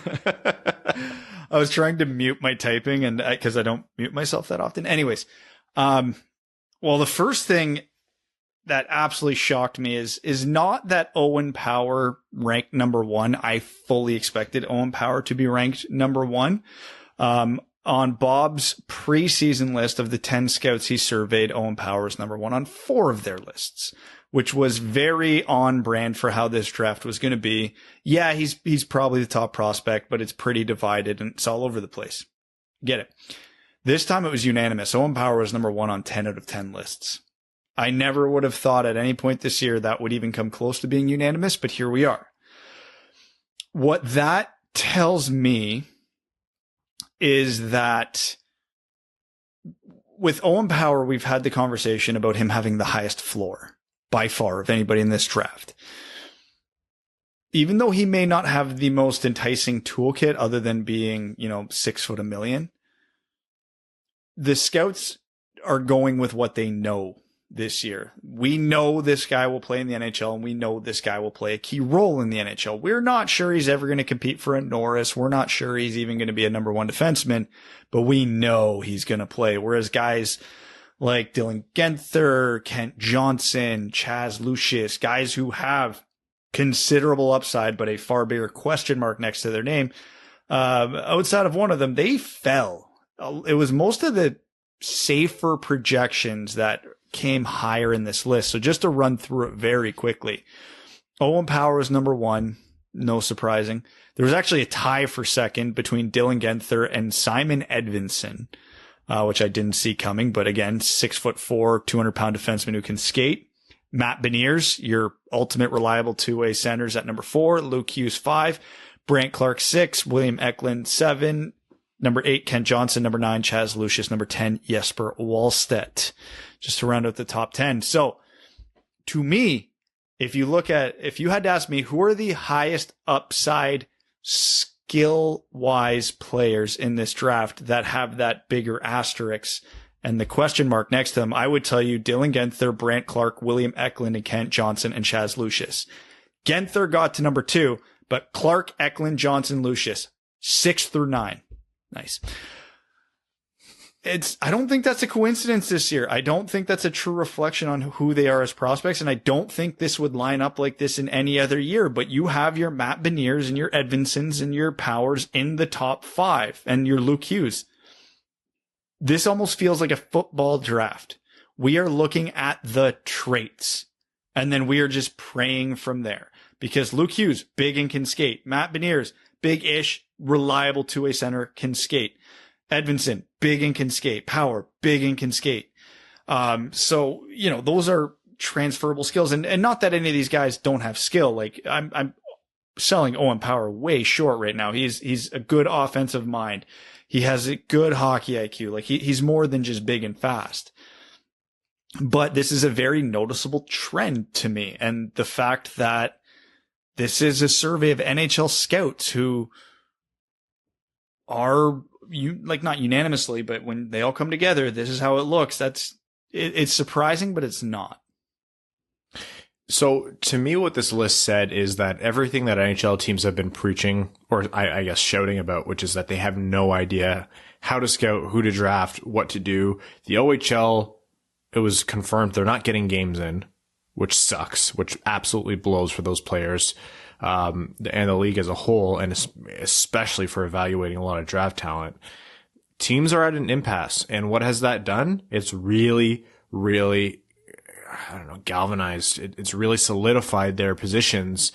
was trying to mute my typing, and because I don't mute myself that often. Anyways, well, the first thing that absolutely shocked me is not that Owen Power ranked number 1. I fully expected Owen Power to be ranked number 1. On Bob's preseason list of the 10 scouts he surveyed, Owen Power is number 1 on 4 of their lists, which was very on brand for how this draft was going to be. Yeah, he's probably the top prospect, but it's pretty divided and it's all over the place. Get it. This time it was unanimous. Owen Power was number 1 on 10 out of 10 lists. I never would have thought at any point this year that would even come close to being unanimous, but here we are. What that tells me is that with Owen Power, we've had the conversation about him having the highest floor by far of anybody in this draft. Even though he may not have the most enticing toolkit other than being, $6'1", the scouts are going with what they know this year. We know this guy will play in the NHL, and we know this guy will play a key role in the NHL. We're not sure he's ever going to compete for a Norris. We're not sure he's even going to be a number 1 defenseman, but we know he's going to play. Whereas guys like Dylan Guenther, Kent Johnson, Chaz Lucius, guys who have considerable upside, but a far bigger question mark next to their name, outside of one of them, they fell. It was most of the safer projections that came higher in this list. So just to run through it very quickly, Owen Power was number 1. No surprising. There was actually a tie for second between Dylan Guenther and Simon Edvinsson, which I didn't see coming. But again, 6'4", 200-pound defenseman who can skate. Matt Beniers, your ultimate reliable two-way centers at number 4. Luke Hughes 5. Brant Clark 6. William Eklund 7. Number 8, Kent Johnson. Number 9, Chaz Lucius. Number 10, Jesper Wallstedt. Just to round out the top 10. So to me, if you had to ask me who are the highest upside skill-wise players in this draft that have that bigger asterisk And the question mark next to them, I would tell you Dylan Guenther, Brant Clark, William Eklund, and Kent Johnson, and Chaz Lucius. Guenther got to number 2, but Clark, Eklund, Johnson, Lucius, 6 through 9. Nice. I don't think that's a coincidence this year. I don't think that's a true reflection on who they are as prospects. And I don't think this would line up like this in any other year, but you have your Matt Beniers and your Edvinsons and your Powers in the top 5 and your Luke Hughes. This almost feels like a football draft. We are looking at the traits and then we are just praying from there because Luke Hughes, big and can skate. Matt Beniers, big-ish, reliable two-way center, can skate. Edvinson, big and can skate. Power, big and can skate. So, those are transferable skills. And not that any of these guys don't have skill. Like I'm selling Owen Power way short right now. He's a good offensive mind. He has a good hockey IQ. Like he's more than just big and fast. But this is a very noticeable trend to me. And the fact that this is a survey of NHL scouts who are not unanimously, but when they all come together, this is how it looks. It's surprising, but it's not. So to me, what this list said is that everything that NHL teams have been preaching, or I guess shouting about, which is that they have no idea how to scout, who to draft, what to do. The OHL, it was confirmed they're not getting games in, which sucks, which absolutely blows for those players. And the league as a whole, and especially for evaluating a lot of draft talent. Teams are at an impasse. And what has that done? It's really, really, galvanized. It's really solidified their positions.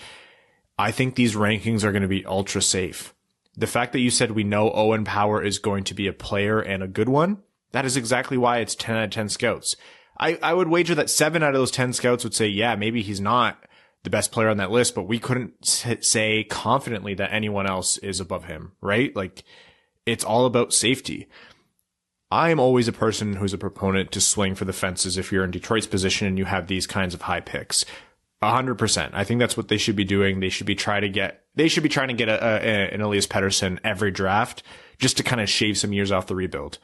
I think these rankings are going to be ultra safe. The fact that you said we know Owen Power is going to be a player and a good one, that is exactly why it's 10 out of 10 scouts. I would wager that 7 out of those 10 scouts would say, yeah, maybe he's not the best player on that list, but we couldn't say confidently that anyone else is above him, right? Like, it's all about safety. I'm always a person who's a proponent to swing for the fences if you're in Detroit's position and you have these kinds of high picks. 100%. I think that's what they should be doing. They should be trying to get an Elias Pettersson every draft just to kind of shave some years off the rebuild.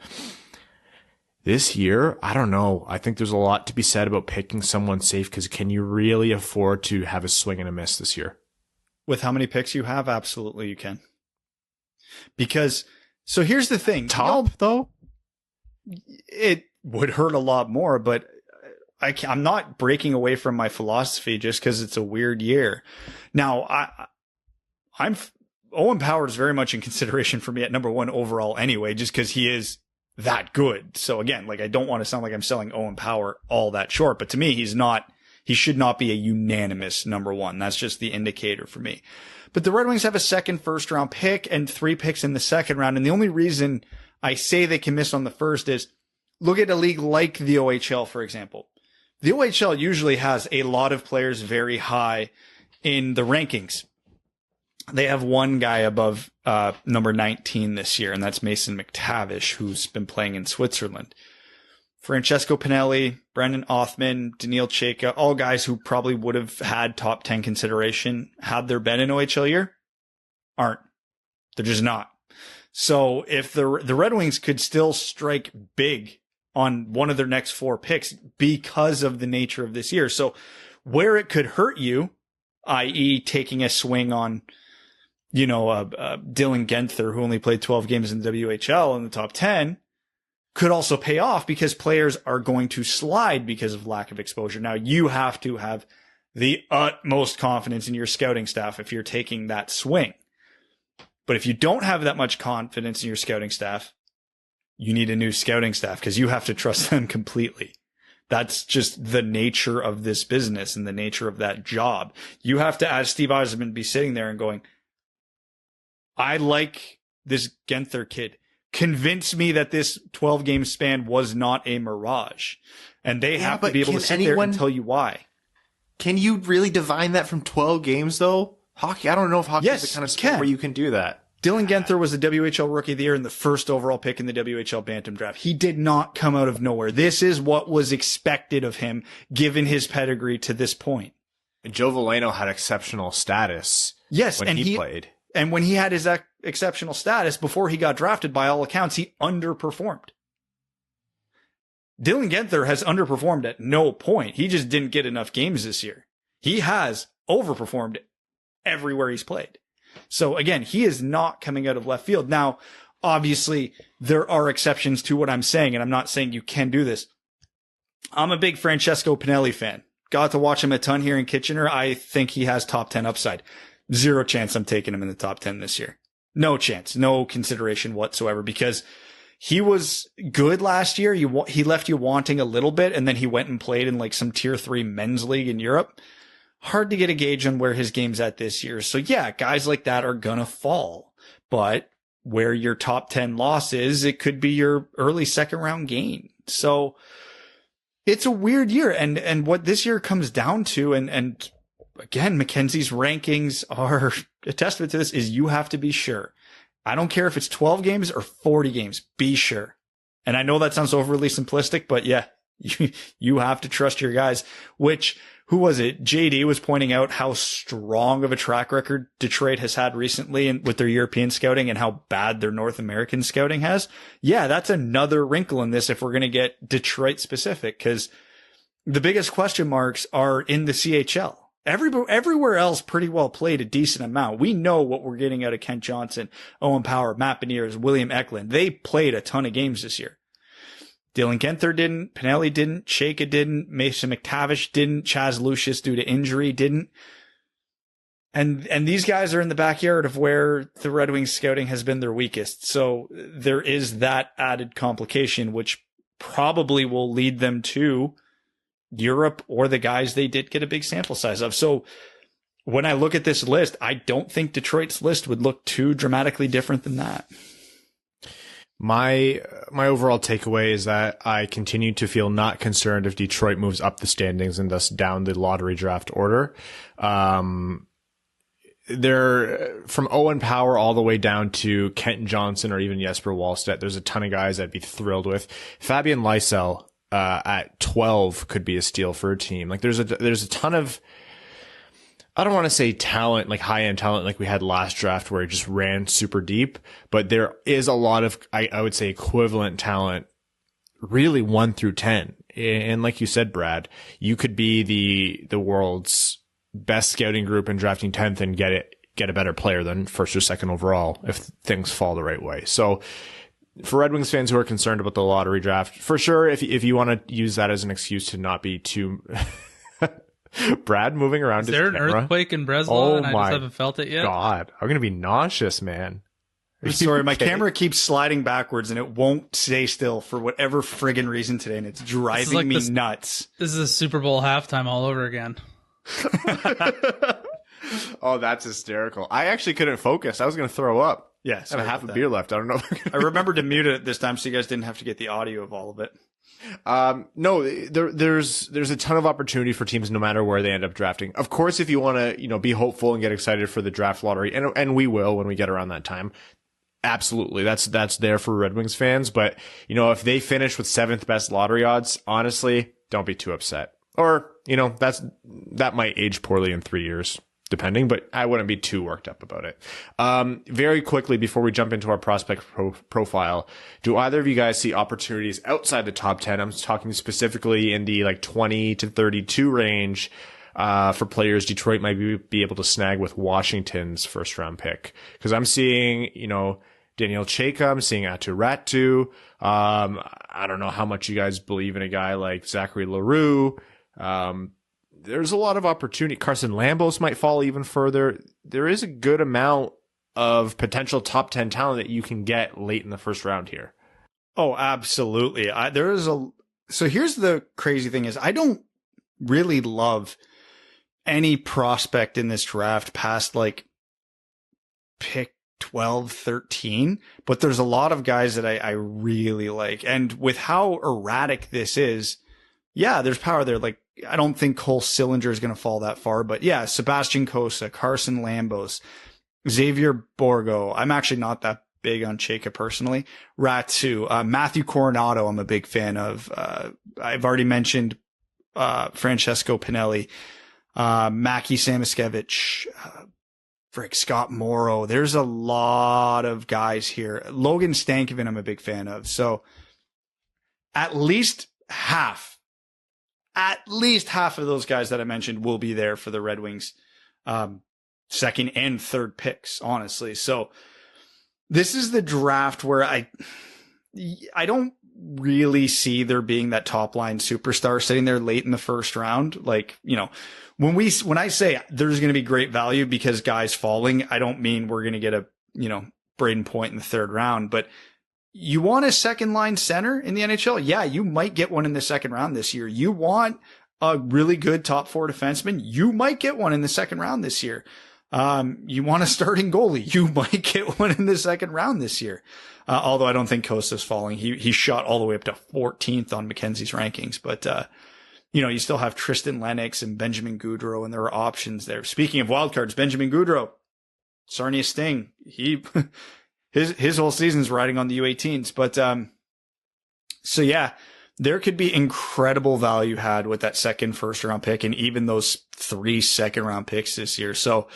This year, I don't know. I think there's a lot to be said about picking someone safe because can you really afford to have a swing and a miss this year? With how many picks you have, absolutely you can. So here's the thing. Though? It would hurt a lot more, but I'm not breaking away from my philosophy just because it's a weird year. Now, Owen Power is very much in consideration for me at number 1 overall anyway, just because he is that good. So again, I don't want to sound like I'm selling Owen Power all that short, but to me, he should not be a unanimous number 1. That's just the indicator for me. But the Red Wings have a second first round pick and 3 picks in the second round. And the only reason I say they can miss on the first is look at a league like the OHL, for example. The OHL usually has a lot of players very high in the rankings. They have one guy above number 19 this year, and that's Mason McTavish, who's been playing in Switzerland. Francesco Pinelli, Brendan Othman, Daniil Chayka, all guys who probably would have had top 10 consideration had there been an OHL year, aren't. They're just not. So if the Red Wings could still strike big on one of their next 4 picks because of the nature of this year. So where it could hurt you, i.e. taking a swing on Dylan Guenther, who only played 12 games in the WHL in the top 10, could also pay off because players are going to slide because of lack of exposure. Now, you have to have the utmost confidence in your scouting staff if you're taking that swing. But if you don't have that much confidence in your scouting staff, you need a new scouting staff because you have to trust them completely. That's just the nature of this business and the nature of that job. You have to, as Steve Yzerman, be sitting there and going, I like this Guenther kid. Convince me that this 12-game span was not a mirage. And they have to be able to sit there and tell you why. Can you really divine that from 12 games, though? Hockey, I don't know if hockey is the kind of sport where you can do that. Dylan Guenther was the WHL Rookie of the Year and the first overall pick in the WHL Bantam Draft. He did not come out of nowhere. This is what was expected of him, given his pedigree to this point. And Joe Veleno had exceptional status when he played. And when he had his exceptional status before he got drafted, by all accounts, he underperformed. Dylan Guenther has underperformed at no point. He just didn't get enough games this year. He has overperformed everywhere he's played. So again, he is not coming out of left field. Now, obviously, there are exceptions to what I'm saying, and I'm not saying you can do this. I'm a big Francesco Pinelli fan. Got to watch him a ton here in Kitchener. I think he has top 10 upside. Zero chance I'm taking him in the top 10 this year. No chance. No consideration whatsoever, because he was good last year. He left you wanting a little bit, and then he went and played in like some tier 3 men's league in Europe. Hard to get a gauge on where his game's at this year. So yeah, guys like that are gonna fall. But where your top 10 loss is, it could be your early second round gain. So it's a weird year. And what this year comes down to, and again, Mackenzie's rankings are a testament to this, is you have to be sure. I don't care if it's 12 games or 40 games, be sure. And I know that sounds overly simplistic, but yeah, you have to trust your guys, which, who was it? JD was pointing out how strong of a track record Detroit has had recently with their European scouting and how bad their North American scouting has. Yeah, that's another wrinkle in this if we're going to get Detroit specific, because the biggest question marks are in the CHL. Everywhere else pretty well played a decent amount. We know what we're getting out of Kent Johnson, Owen Power, Matt Beniers, William Eklund. They played a ton of games this year. Dylan Guenther didn't, Pinelli didn't, Chayka didn't, Mason McTavish didn't, Chaz Lucius due to injury didn't. And these guys are in the backyard of where the Red Wings scouting has been their weakest. So there is that added complication, which probably will lead them to Europe or the guys they did get a big sample size of. So when I look at this list, I don't think Detroit's list would look too dramatically different than that. My overall takeaway is that I continue to feel not concerned if Detroit moves up the standings and thus down the lottery draft order. They're from Owen Power all the way down to Kenton Johnson or even Jesper Wallstedt. There's a ton of guys I'd be thrilled with. Fabian Lysell at 12 could be a steal for a team. Like there's a ton of, I don't want to say talent, like high-end talent like we had last draft where it just ran super deep, but there is a lot of, I would say, equivalent talent, really 1 through 10. And like you said, Brad, you could be the world's best scouting group in drafting 10th and get a better player than first or second overall if things fall the right way. So for Red Wings fans who are concerned about the lottery draft, for sure, if you want to use that as an excuse to not be too Brad moving around. Is there an earthquake in Breslau and I just haven't felt it yet? God, I'm going to be nauseous, man. I'm sorry, my camera keeps sliding backwards and it won't stay still for whatever friggin' reason today, and it's driving me nuts. This is a Super Bowl halftime all over again. Oh, that's hysterical. I actually couldn't focus. I was going to throw up. Yeah, I have half a beer left. I don't know. I remembered to mute it this time so you guys didn't have to get the audio of all of it. No, there's a ton of opportunity for teams no matter where they end up drafting. Of course, if you want to, be hopeful and get excited for the draft lottery, and we will when we get around that time. Absolutely. That's there for Red Wings fans. But, if they finish with 7th best lottery odds, honestly, don't be too upset. Or, that might age poorly in 3 years, depending, but I wouldn't be too worked up about it. Very quickly, before we jump into our prospect profile, do either of you guys see opportunities outside the top 10? I'm talking specifically in the 20 to 32 range, for players Detroit might be able to snag with Washington's first round pick. Cause I'm seeing, Daniel Chayka, I'm seeing Atu Ratu. I don't know how much you guys believe in a guy like Zachary Leroux. There's a lot of opportunity. Carson Lambos might fall even further. There is a good amount of potential top 10 talent that you can get late in the first round here. Oh, absolutely. So here's the crazy thing is I don't really love any prospect in this draft past pick 12, 13, but there's a lot of guys that I really like. And with how erratic this is, yeah, there's power there. I don't think Cole Sillinger is going to fall that far, but yeah, Sebastian Cossa, Carson Lambos, Xavier Borgo. I'm actually not that big on Chayka personally. Ratu, Matthew Coronado, I'm a big fan of. I've already mentioned, Francesco Pinelli, Mackie Samoskevich, Scott Morrow. There's a lot of guys here. Logan Stankoven, I'm a big fan of. So at least at least half of those guys that I mentioned will be there for the Red Wings second and third picks, honestly. So this is the draft where I don't really see there being that top line superstar sitting there late in the first round. Like, you know, when I say there's going to be great value because guys falling, I don't mean we're going to get a, you know, Braden Point in the third round, but you want a second line center in the NHL? Yeah, you might get one in the second round this year. You want a really good top four defenseman? You might get one in the second round this year. You want a starting goalie? You might get one in the second round this year. Although I don't think Costa's falling. He shot all the way up to 14th on McKenzie's rankings, but, you know, you still have Tristan Lennox and Benjamin Gaudreau, and there are options there. Speaking of wildcards, Benjamin Gaudreau, Sarnia Sting, his whole season's riding on the U18s. But, so yeah, there could be incredible value had with that first round pick and even those 3 second round picks this year. So,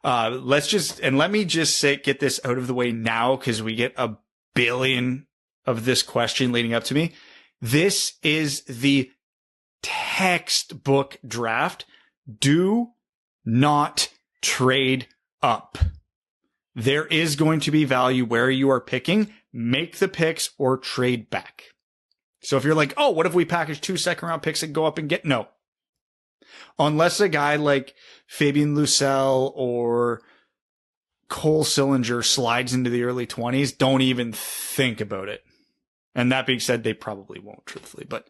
let me just get this out of the way now, because we get a billion of this question leading up to me. This is the textbook draft. Do not trade up. There is going to be value where you are picking. Make the picks or trade back. So if you're like, oh, what if we package 2 second round picks and go up and get, no. Unless a guy like Fabian Lucel or Cole Sillinger slides into the early 20s, don't even think about it. And that being said, they probably won't, truthfully. But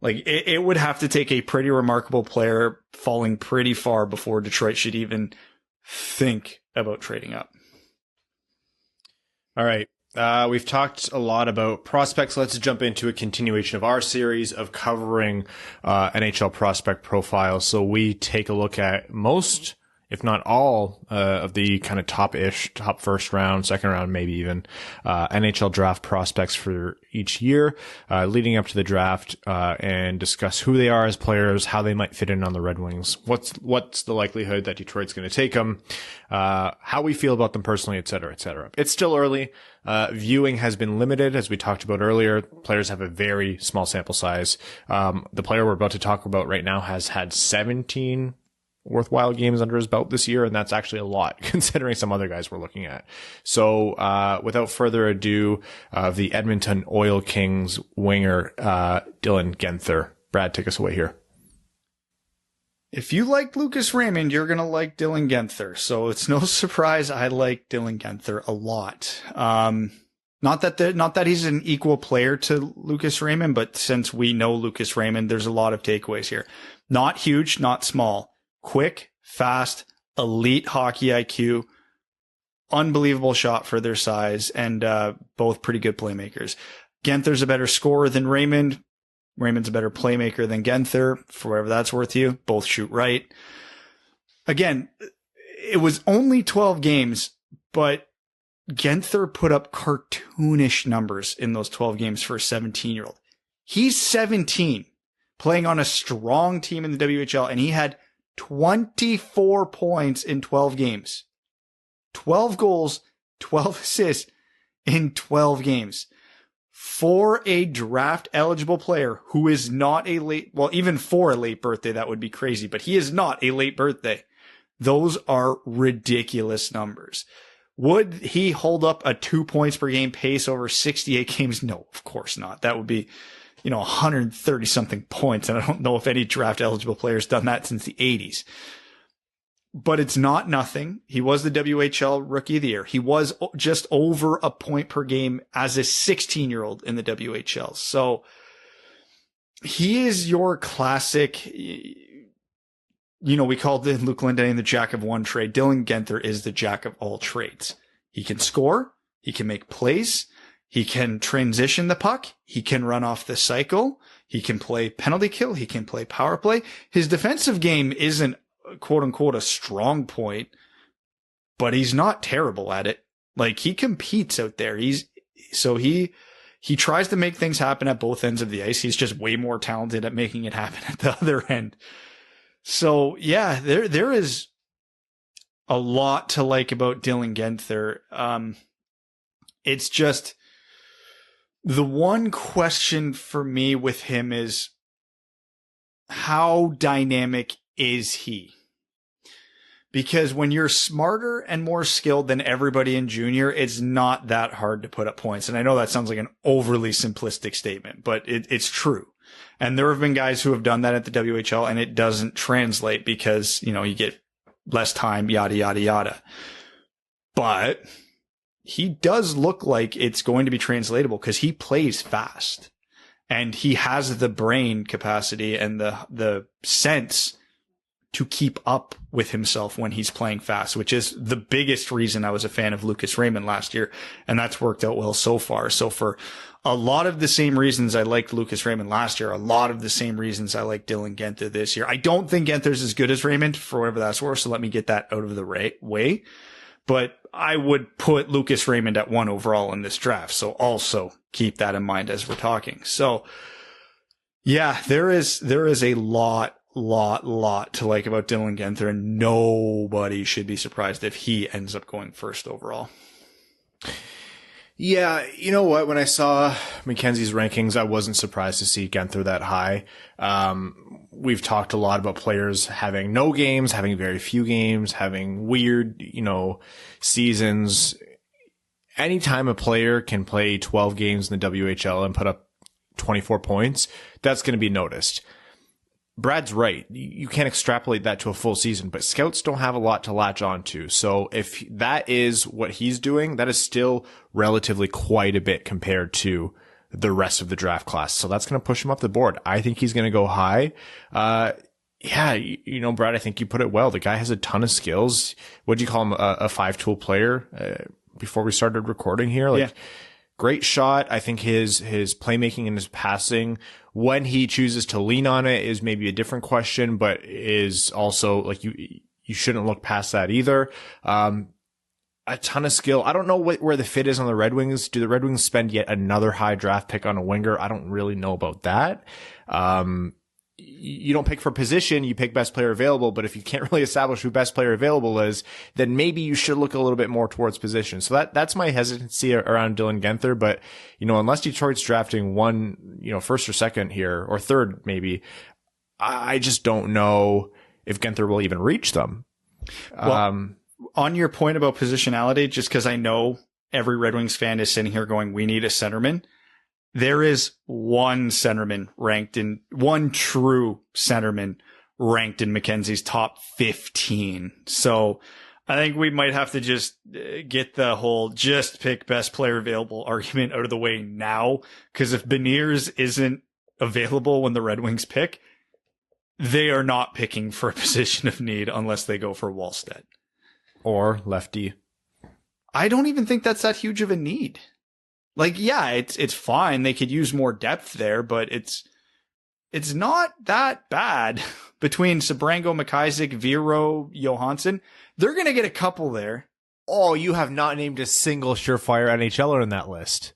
like, it would have to take a pretty remarkable player falling pretty far before Detroit should even think about trading up. All right. We've talked a lot about prospects. Let's jump into a continuation of our series of covering NHL prospect profiles. So we take a look at most, if not all, of the kind of top first round, second round, maybe even NHL draft prospects for each year, leading up to the draft, and discuss who they are as players, how they might fit in on the Red Wings, what's the likelihood that Detroit's going to take them, how we feel about them personally, et cetera, et cetera. It's still early. Viewing has been limited, as we talked about earlier. Players have a very small sample size. The player we're about to talk about right now has had 17 worthwhile games under his belt this year, and that's actually a lot considering some other guys we're looking at. So, without further ado, the Edmonton Oil Kings winger, Dylan Guenther. Brad, take us away here. If you like Lucas Raymond, you're going to like Dylan Guenther. So it's no surprise I like Dylan Guenther a lot. Not that he's an equal player to Lucas Raymond, but since we know Lucas Raymond, there's a lot of takeaways here. Not huge, not small. Quick, fast, elite hockey IQ, unbelievable shot for their size, and both pretty good playmakers. Guenther's a better scorer than Raymond. Raymond's a better playmaker than Guenther, for whatever that's worth to you. Both shoot right. Again, it was only 12 games, but Guenther put up cartoonish numbers in those 12 games for a 17-year-old. He's 17, playing on a strong team in the WHL, and he had 24 points in 12 games. 12 goals, 12 assists in 12 games. For a draft eligible player who is not a late, well, even for a late birthday, that would be crazy, but he is not a late birthday. Those are ridiculous numbers. Would he hold up a 2 points per game pace over 68 games? No, of course not. That would be, 130 something points. And I don't know if any draft eligible player has done that since the 80s. But it's not nothing. He was the WHL Rookie of the Year. He was just over a point per game as a 16-year-old in the WHL. So he is your classic, we called Luke Lindenay the jack of one trade. Dylan Guenther is the jack of all trades. He can score. He can make plays. He can transition the puck. He can run off the cycle. He can play penalty kill. He can play power play. His defensive game isn't quote unquote a strong point, but he's not terrible at it. Like, he competes out there. He tries to make things happen at both ends of the ice. He's just way more talented at making it happen at the other end. So yeah, there is a lot to like about Dylan Guenther. It's just The one question for me with him is, how dynamic is he? Because when you're smarter and more skilled than everybody in junior, it's not that hard to put up points. And I know that sounds like an overly simplistic statement, but it's true. And there have been guys who have done that at the WHL and it doesn't translate because, you get less time, yada, yada, yada. But he does look like it's going to be translatable because he plays fast and he has the brain capacity and the sense to keep up with himself when he's playing fast, which is the biggest reason I was a fan of Lucas Raymond last year. And that's worked out well so far. So for a lot of the same reasons I liked Lucas Raymond last year, a lot of the same reasons I like Dylan Guenther this year. I don't think Guenther's as good as Raymond for whatever that's worth. So let me get that out of the way. But I would put Lucas Raymond at 1 overall in this draft. So also keep that in mind as we're talking. So yeah, there is a lot to like about Dylan Guenther, and nobody should be surprised if he ends up going first overall. Yeah, you know what? When I saw Mackenzie's rankings, I wasn't surprised to see Guenther that high. We've talked a lot about players having no games, having very few games, having weird, seasons. Anytime a player can play 12 games in the WHL and put up 24 points, that's going to be noticed. Brad's right. You can't extrapolate that to a full season, but scouts don't have a lot to latch on to. So if that is what he's doing, that is still relatively quite a bit compared to the rest of the draft class. So that's going to push him up the board. I think he's going to go high. Yeah, Brad, I think you put it well. The guy has a ton of skills. What'd you call him? A 5-tool player before we started recording here? Yeah. Great shot. I think his playmaking and his passing, when he chooses to lean on it, is maybe a different question, but is also like you shouldn't look past that either. A ton of skill. I don't know where the fit is on the Red Wings. Do the Red Wings spend yet another high draft pick on a winger? I don't really know about that. You don't pick for position, you pick best player available, but if you can't really establish who best player available is, then maybe you should look a little bit more towards position. So that's my hesitancy around Dylan Guenther. But, unless Detroit's drafting one, first or second here, or third maybe, I just don't know if Guenther will even reach them. Well, on your point about positionality, just because I know every Red Wings fan is sitting here going, we need a centerman. There is one true centerman ranked in Mackenzie's top 15. So I think we might have to just get the whole just pick best player available argument out of the way now. Because if Beniers isn't available when the Red Wings pick, they are not picking for a position of need unless they go for Wallstedt. Or lefty. I don't even think that's that huge of a need. Like, yeah, it's fine. They could use more depth there, but it's not that bad between Sabrango, McIsaac, Vero, Johansson. They're going to get a couple there. Oh, you have not named a single surefire NHLer in that list.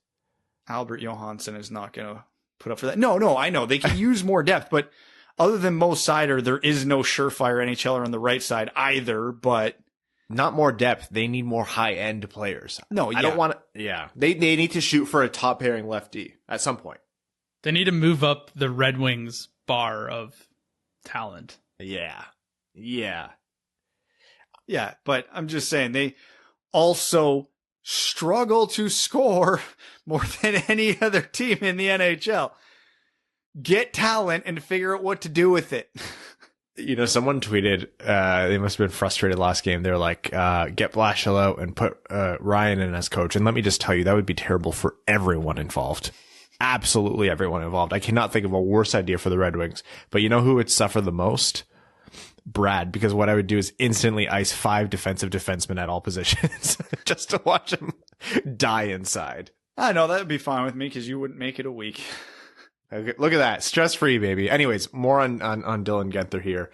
Albert Johansson is not going to put up for that. No, I know. They can use more depth, but other than Mo Seider, there is no surefire NHLer on the right side either, but... Not more depth. They need more high-end players. No, yeah. I don't want to... Yeah. They need to shoot for a top-pairing lefty at some point. They need to move up the Red Wings bar of talent. Yeah, but I'm just saying, they also struggle to score more than any other team in the NHL. Get talent and figure out what to do with it. Someone tweeted, they must have been frustrated last game. They're like, get Blashill out and put Ryan in as coach. And let me just tell you, that would be terrible for everyone involved. Absolutely everyone involved. I cannot think of a worse idea for the Red Wings. But you know who would suffer the most? Brad, because what I would do is instantly ice 5 defensive defensemen at all positions just to watch them die inside. I know, that would be fine with me because you wouldn't make it a week. Okay, look at that. Stress-free, baby. Anyways, more on Dylan Guenther here.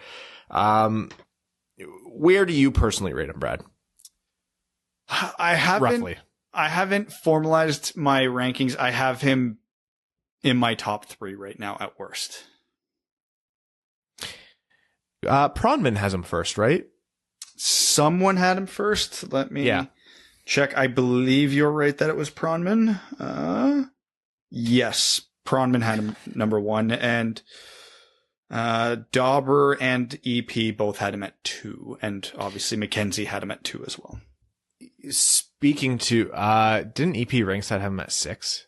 Where do you personally rate him, Brad? Roughly. I haven't formalized my rankings. I have him in my top 3 right now at worst. Pronman has him first, right? Someone had him first. Let me check. I believe you're right that it was Pronman. Yes, Pronman had him number 1, and Dauber and EP both had him at 2, and obviously McKenzie had him at 2 as well. Speaking to, didn't EP Ringside have him at 6?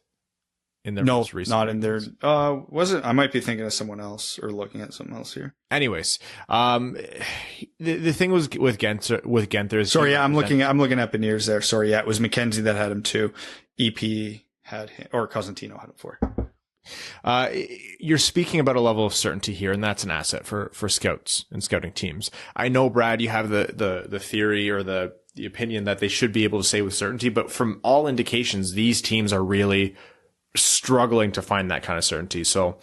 In their No, most recent not in their, was it? I might be thinking of someone else or looking at something else here. Anyways, the thing was with Guenther is, sorry, yeah, I'm looking at Beniers there. Sorry, yeah, it was McKenzie that had him 2. EP had him, or Cosentino had him 4. You're speaking about a level of certainty here, and that's an asset for scouts and scouting teams. I know, Brad, you have the theory or the opinion that they should be able to say with certainty, but from all indications, these teams are really struggling to find that kind of certainty. So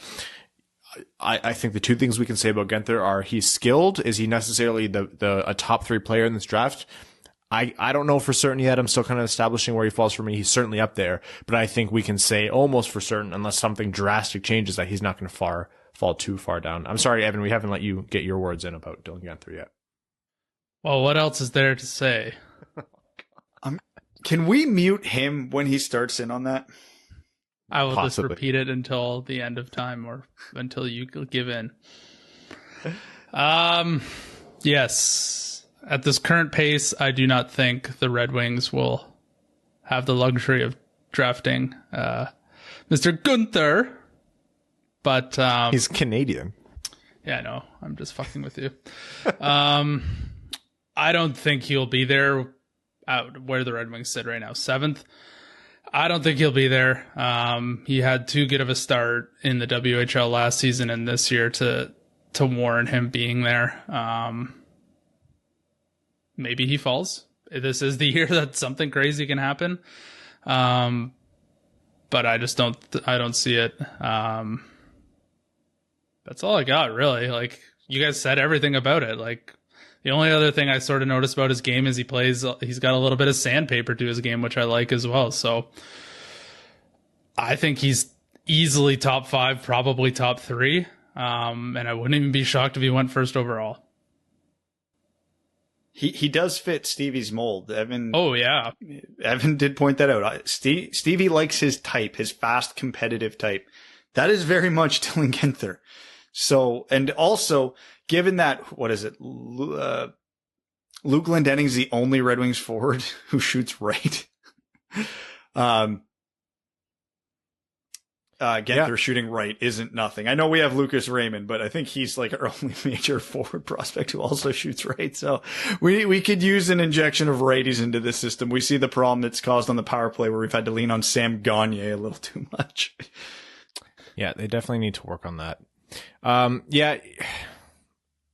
I think the two things we can say about Guenther are he's skilled. Is he necessarily a top 3 player in this draft? I don't know for certain yet. I'm still kind of establishing where he falls for me. He's certainly up there, but I think we can say almost for certain, unless something drastic changes, that he's not going to fall too far down. I'm sorry, Evan, we haven't let you get your words in about Dylan Guenther yet. Well, what else is there to say? Can we mute him when he starts in on that? I will Possibly. just repeat it until the end of time or until you give in. Yes. At this current pace, I do not think the Red Wings will have the luxury of drafting Mr. Guenther. But He's Canadian. yeah, I know. I'm just fucking with you. I don't think he'll be there out where the Red Wings sit right now, 7th. I don't think he'll be there. He had too good of a start in the WHL last season and this year to warrant him being there. Maybe he falls. This is the year that something crazy can happen. But I just don't see it. That's all I got, really. Like, you guys said everything about it. Like, the only other thing I sort of noticed about his game is he's got a little bit of sandpaper to his game, which I like as well. So I think he's easily top 5, probably top 3. And I wouldn't even be shocked if he went first overall. He does fit Stevie's mold. Evan. Oh, yeah. Evan did point that out. Stevie likes his type, his fast, competitive type. That is very much Dylan Guenther. So, and also, given that, what is it? Luke Glendenning's the only Red Wings forward who shoots right. Guenther shooting right isn't nothing. I know we have Lucas Raymond, but I think he's like our only major forward prospect who also shoots right. So we could use an injection of righties into this system. We see the problem that's caused on the power play where we've had to lean on Sam Gagner a little too much. Yeah, they definitely need to work on that. Yeah,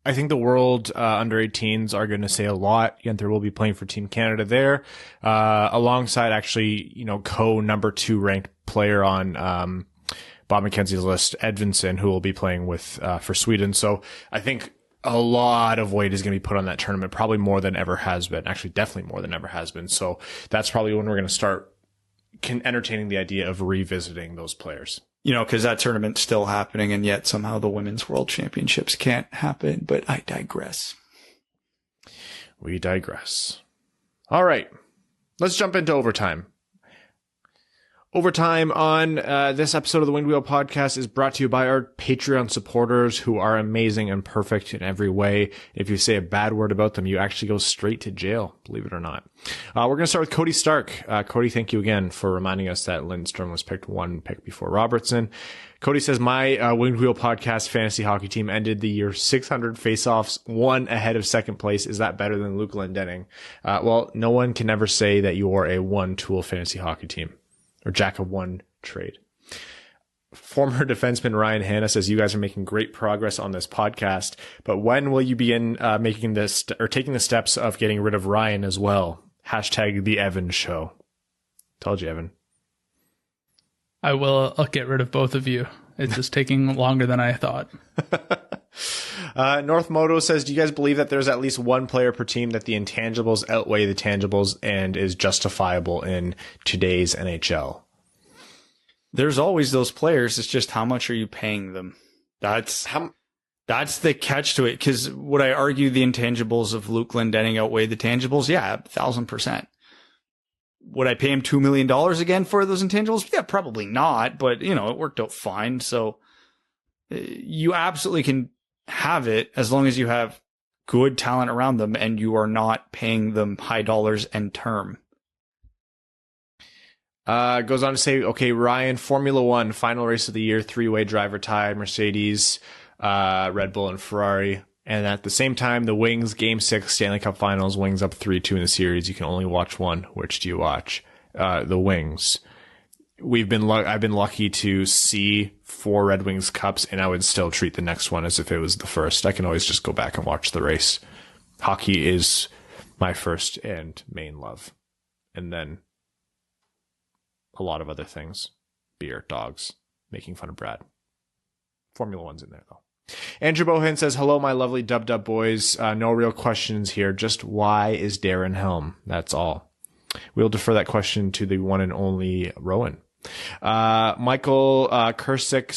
I think the world under 18s are going to say a lot. Guenther will be playing for Team Canada there, alongside actually, number 2 ranked player on Bob McKenzie's list, Edvinsson, who will be playing with for Sweden. So I think a lot of weight is going to be put on that tournament, probably more than ever has been. Actually, definitely more than ever has been. So that's probably when we're going to start entertaining the idea of revisiting those players. Because that tournament's still happening, and yet somehow the Women's World Championships can't happen. But I digress. We digress. All right. Let's jump into overtime. Overtime on this episode of the Winged Wheel Podcast is brought to you by our Patreon supporters, who are amazing and perfect in every way. If you say a bad word about them, you actually go straight to jail, believe it or not. We're going to start with Cody Stark. Cody, thank you again for reminding us that Lindstrom was picked 1 pick before Robertson. Cody says, my Winged Wheel Podcast fantasy hockey team ended the year 600 faceoffs, 1 ahead of second place. Is that better than Luke Glendening? Well, no one can ever say that you are a one-tool fantasy hockey team, or jack of one trade. Former defenseman Ryan Hanna says, you guys are making great progress on this podcast, but when will you begin making this or taking the steps of getting rid of Ryan as well? Hashtag the Evan Show. Told you, Evan. I will get rid of both of you. It's just taking longer than I thought. North Moto says, do you guys believe that there's at least one player per team that the intangibles outweigh the tangibles and is justifiable in today's NHL? There's always those players. It's just how much are you paying them? That's the catch to it. Because would I argue the intangibles of Luke Glendening outweigh the tangibles? Yeah, 1,000%. Would I pay him $2 million again for those intangibles? Yeah, probably not, but it worked out fine. So you absolutely can have it as long as you have good talent around them and you are not paying them high dollars and term. Goes on to say, okay, Ryan, Formula One, final race of the year, 3-way driver tie, Mercedes, Red Bull, and Ferrari. And at the same time, the Wings Game 6 Stanley Cup Finals, Wings up 3-2 in the series. You can only watch one. Which do you watch? The Wings. I've been lucky to see 4 Red Wings Cups, and I would still treat the next one as if it was the first. I can always just go back and watch the race. Hockey is my first and main love. And then a lot of other things. Beer, dogs, making fun of Brad. Formula One's in there, though. Andrew Bohan says, hello, my lovely Dub boys. No real questions here. Just why is Darren Helm? That's all. We'll defer that question to the one and only Rowan. Michael Krzik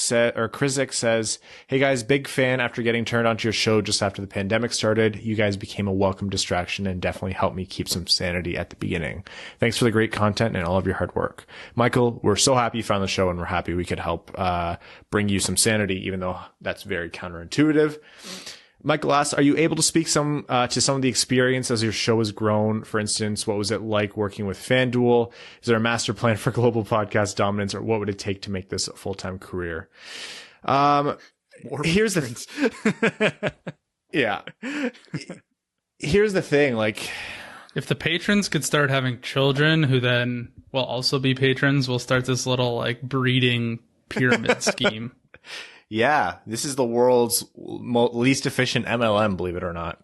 says, hey guys, big fan after getting turned onto your show just after the pandemic started. You guys became a welcome distraction and definitely helped me keep some sanity at the beginning. Thanks for the great content and all of your hard work. Michael, we're so happy you found the show and we're happy we could help bring you some sanity, even though that's very counterintuitive. Michael asks, are you able to speak to some of the experience as your show has grown? For instance, what was it like working with FanDuel? Is there a master plan for global podcast dominance, or what would it take to make this a full-time career? Here's the yeah. Here's the thing, like, if the patrons could start having children who then will also be patrons, we'll start this little like breeding pyramid scheme. Yeah, this is the world's least efficient MLM, believe it or not.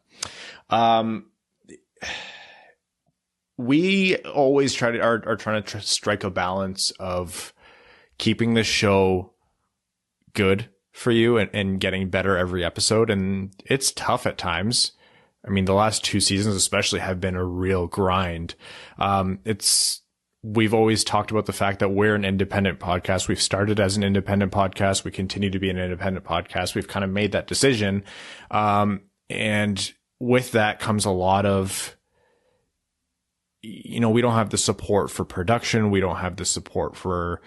We always are trying to strike a balance of keeping the show good for you and getting better every episode. And it's tough at times. I mean, the last 2 seasons especially have been a real grind. We've always talked about the fact that we're an independent podcast. We've started as an independent podcast. We continue to be an independent podcast. We've kind of made that decision. And with that comes a lot of, we don't have the support for production. We don't have the support for,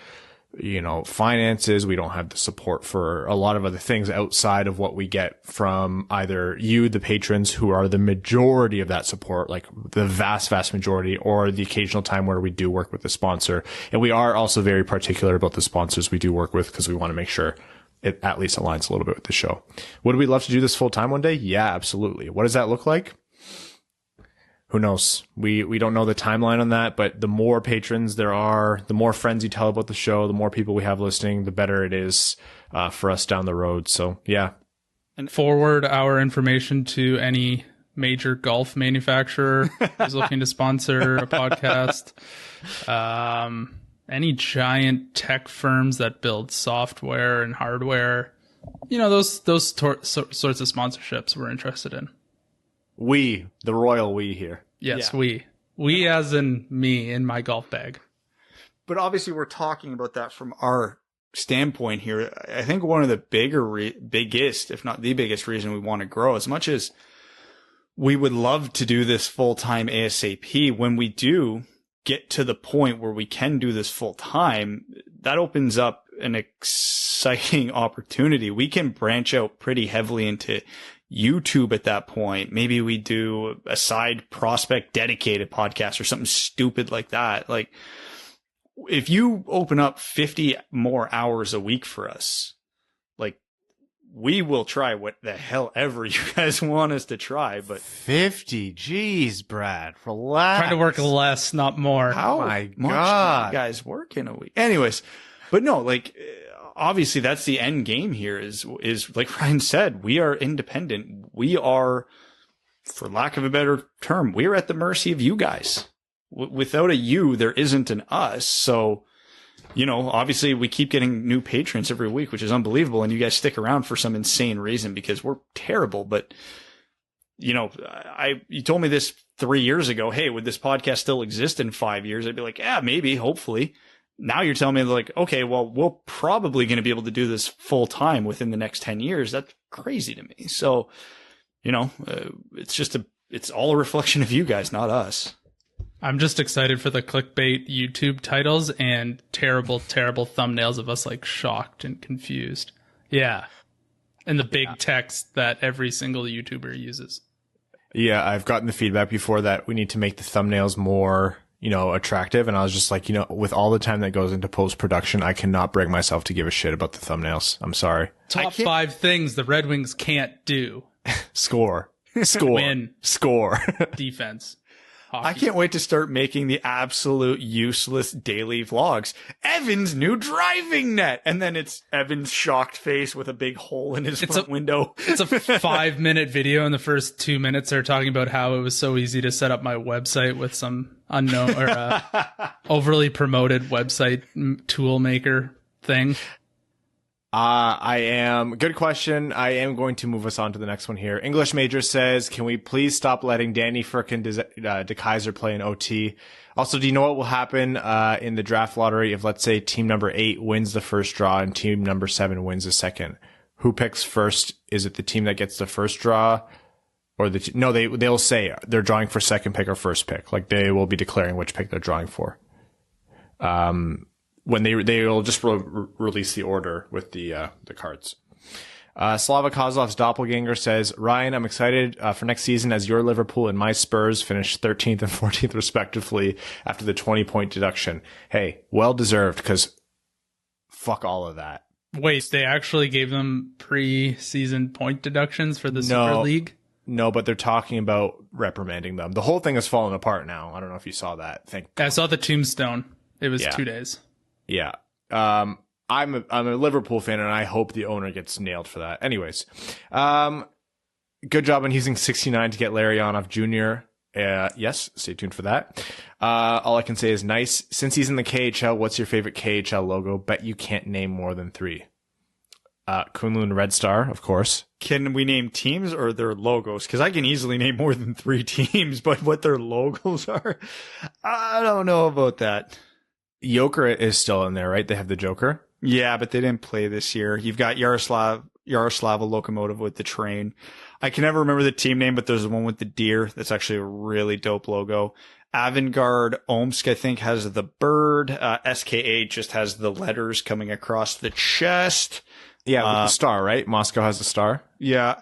finances. We don't have the support for a lot of other things outside of what we get from either you, the patrons, who are the majority of that support, like the vast, vast majority, or the occasional time where we do work with the sponsor. And we are also very particular about the sponsors we do work with because we want to make sure it at least aligns a little bit with the show. Would we love to do this full time one day? Yeah, absolutely. What does that look like? Who knows? We don't know the timeline on that, but the more patrons there are, the more friends you tell about the show, the more people we have listening, the better it is for us down the road. So, yeah. And forward our information to any major golf manufacturer who's looking to sponsor a podcast. Any giant tech firms that build software and hardware. Those sorts of sponsorships we're interested in. We, the royal we here. Yes, yeah. We as in me in my golf bag. But obviously we're talking about that from our standpoint here. I think one of the biggest, if not the biggest reason we want to grow, as much as we would love to do this full-time ASAP, when we do get to the point where we can do this full-time, that opens up an exciting opportunity. We can branch out pretty heavily into YouTube at that point. Maybe we do a side prospect dedicated podcast or something stupid like that. Like, if you open up 50 more hours a week for us, like, we will try what the hell ever you guys want us to try. But 50, geez, Brad, relax. Trying to work less, not more. How much do you guys work in a week? Anyways, but no, like, obviously that's the end game here is like Ryan said, we are independent. We are, for lack of a better term, we are at the mercy of you guys. Without a you, there isn't an us. So, obviously we keep getting new patrons every week, which is unbelievable. And you guys stick around for some insane reason because we're terrible. But, you told me this 3 years ago. Hey, would this podcast still exist in 5 years? I'd be like, yeah, maybe, hopefully. Now you're telling me, like, okay, well, we're probably going to be able to do this full time within the next 10 years. That's crazy to me. So, it's all a reflection of you guys, not us. I'm just excited for the clickbait YouTube titles and terrible, terrible thumbnails of us like shocked and confused. Yeah. And the big text that every single YouTuber uses. Yeah, I've gotten the feedback before that we need to make the thumbnails more, attractive. And I was just like, with all the time that goes into post-production, I cannot bring myself to give a shit about the thumbnails. I'm sorry. Top 5 things the Red Wings can't do. Score. Win. Score. Defense. Hockey. I can't wait to start making the absolute useless daily vlogs. Evan's new driving net. And then it's Evan's shocked face with a big hole in his front window. It's a 5-minute video, and the first 2 minutes are talking about how it was so easy to set up my website with some unknown or overly promoted website tool maker thing. Good question. I am going to move us on to the next one here. English Major says, can we please stop letting Danny frickin' De Kaiser play in OT? Also, do you know what will happen in the draft lottery if, let's say, team number 8 wins the first draw and team number 7 wins the second? Who picks first? Is it the team that gets the first draw? Or they'll say they're drawing for second pick or first pick. Like, they will be declaring which pick they're drawing for. When they'll just release the order with the cards. Slava Kozlov's doppelganger says, Ryan, I'm excited for next season as your Liverpool and my Spurs finish 13th and 14th respectively after the 20-point deduction. Hey, well deserved, because fuck all of that. Wait, they actually gave them pre-season point deductions for the Super League? No, but they're talking about reprimanding them. The whole thing has fallen apart now. I don't know if you saw that. I saw the tombstone. It was 2 days. Yeah. I'm a Liverpool fan, and I hope the owner gets nailed for that. Anyways, good job on using 69 to get Larionov Jr. Yes, stay tuned for that. All I can say is nice. Since he's in the KHL, what's your favorite KHL logo? Bet you can't name more than 3. Kunlun Red Star, of course. Can we name teams or their logos? Because I can easily name more than 3 teams, but what their logos are, I don't know about that. Joker is still in there, right? They have the Joker. Yeah, but they didn't play this year. You've got Yaroslava Locomotive with the train. I can never remember the team name, but there's the one with the deer. That's actually a really dope logo. Avangard Omsk, I think, has the bird. SKA just has the letters coming across the chest. Yeah, with the star, right? Moscow has the star. Yeah.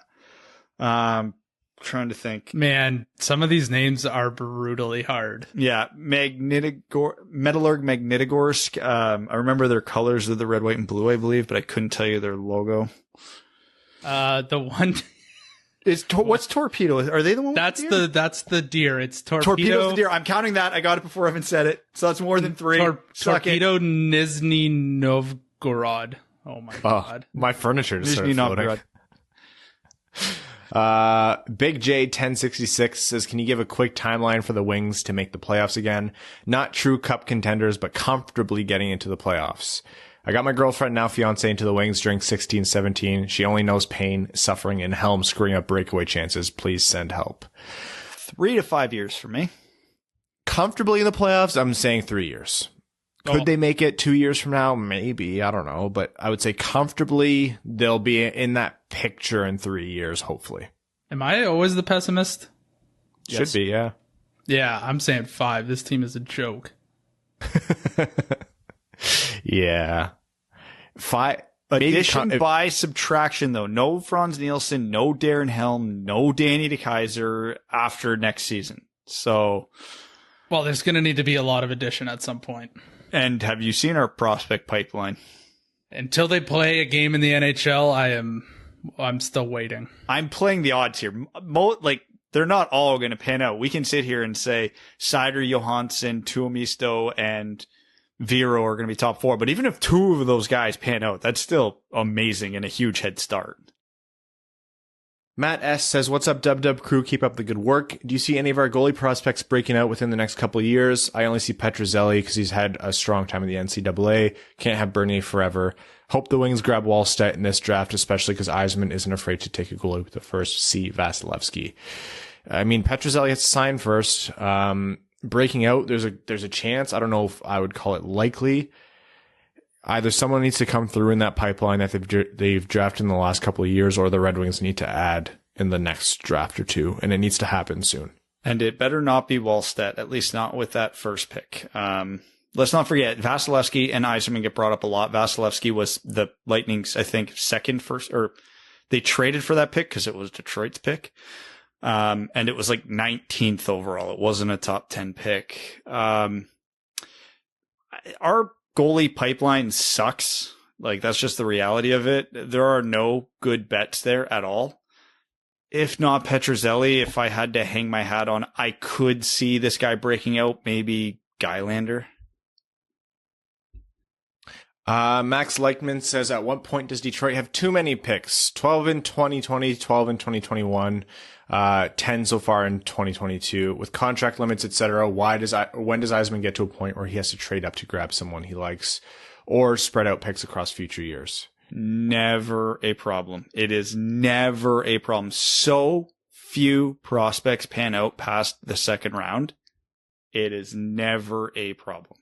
Trying to think. Man, some of these names are brutally hard. Yeah, Metallurg Magnitogorsk. I remember their colors are the red, white, and blue, I believe, but I couldn't tell you their logo. The one is what's Torpedo? Are they the one? That's the deer. It's Torpedo. Torpedo's the deer. I'm counting that. I got it before Evan said it, so that's more than 3. Torpedo Nizhny Novgorod. Oh my god, my furniture just Nizhny started floating. Big J 1066 says, can you give a quick timeline for the Wings to make the playoffs again? Not true cup contenders, but comfortably getting into the playoffs. I got my girlfriend, now fiance, into the Wings during 16-17. She only knows pain, suffering, and Helm screwing up breakaway chances. Please send help. 3 to 5 years for me. Comfortably in the playoffs, I'm saying 3 years. Could they make it 2 years from now? Maybe. I don't know. But I would say comfortably, they'll be in that picture in 3 years, hopefully. Am I always the pessimist? Should be, yeah. Yeah, I'm saying 5. This team is a joke. Yeah. 5. Addition by subtraction, though. No Franz Nielsen, no Darren Helm, no Danny DeKaiser after next season. So, well, there's going to need to be a lot of addition at some point. And have you seen our prospect pipeline? Until they play a game in the NHL, I'm still waiting. I'm playing the odds here. They're not all going to pan out. We can sit here and say Seider, Johansson, Tuomisto, and Vero are going to be top 4. But even if 2 of those guys pan out, that's still amazing and a huge head start. Matt S. says, what's up, Dub crew? Keep up the good work. Do you see any of our goalie prospects breaking out within the next couple of years? I only see Petrozelli because he's had a strong time in the NCAA. Can't have Bernier forever. Hope the Wings grab Wallstedt in this draft, especially because Eisman isn't afraid to take a goalie with the first. See Vasilevsky. I mean, Petrozelli has to sign first. Breaking out, there's a chance. I don't know if I would call it likely. Either someone needs to come through in that pipeline that they've drafted in the last couple of years, or the Red Wings need to add in the next draft or 2, and it needs to happen soon. And it better not be Wallstedt, at least not with that first pick. Let's not forget, Vasilevsky and Yzerman get brought up a lot. Vasilevsky was the Lightning's, I think, first, or they traded for that pick because it was Detroit's pick. And it was like 19th overall. It wasn't a top 10 pick. Our goalie pipeline sucks. Like, that's just the reality of it. There are no good bets there at all. If not Petruzzelli, if I had to hang my hat on, I could see this guy breaking out, maybe Gylander. Max Leichman says, at what point does Detroit have too many picks? 12 in 2020, 12 in 2021, 10 so far in 2022. With contract limits, etc., when does Yzerman get to a point where he has to trade up to grab someone he likes or spread out picks across future years? Never a problem. It is never a problem. So few prospects pan out past the second round. It is never a problem.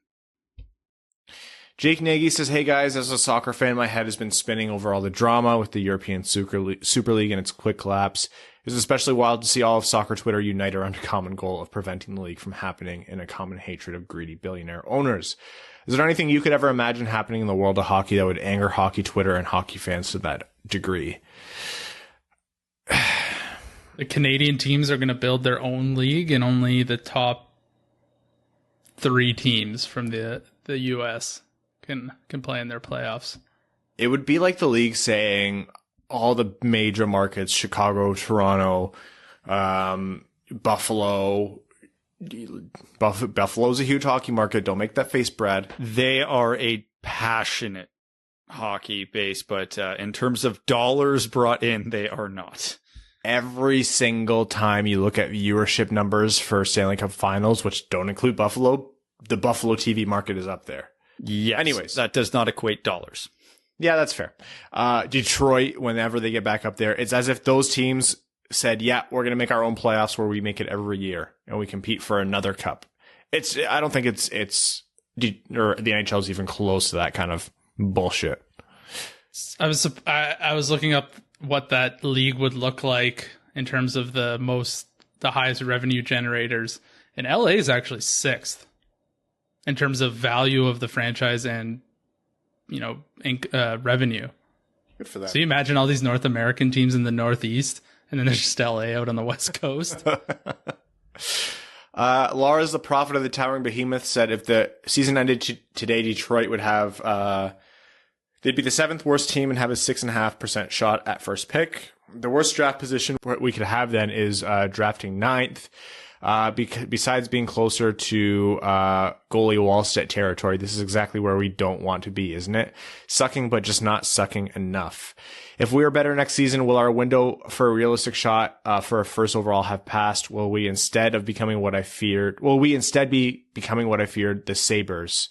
Jake Nagy says, hey guys, as a soccer fan, my head has been spinning over all the drama with the European Super League and its quick collapse. It was especially wild to see all of soccer Twitter unite around a common goal of preventing the league from happening and a common hatred of greedy billionaire owners. Is there anything you could ever imagine happening in the world of hockey that would anger hockey Twitter and hockey fans to that degree? The Canadian teams are going to build their own league, and only the top 3 teams from the U.S. can play in their playoffs. It would be like the league saying all the major markets, Chicago, Toronto, Buffalo. Buffalo's a huge hockey market. Don't make that face, Brad. They are a passionate hockey base, but in terms of dollars brought in, they are not. Every single time you look at viewership numbers for Stanley Cup finals, which don't include Buffalo, the Buffalo TV market is up there. Yes. Anyways, that does not equate dollars. Yeah, that's fair. Detroit, whenever they get back up there, it's as if those teams said, yeah, we're going to make our own playoffs where we make it every year and we compete for another cup. I don't think or the NHL is even close to that kind of bullshit. I was looking up what that league would look like in terms of the highest revenue generators, and LA is actually 6th in terms of value of the franchise and, revenue. Good for that. So you imagine all these North American teams in the Northeast, and then there's just LA out on the West Coast. Laura's the prophet of the towering behemoth said if the season ended today, Detroit would have, they'd be the 7th worst team and have a 6.5% shot at first pick. The worst draft position we could have then is drafting 9th. Besides being closer to goalie Wallstedt territory, this is exactly where we don't want to be, isn't it? Sucking, but just not sucking enough. If we are better next season, will our window for a realistic shot for a first overall have passed? Will we instead be becoming what I feared, the Sabres?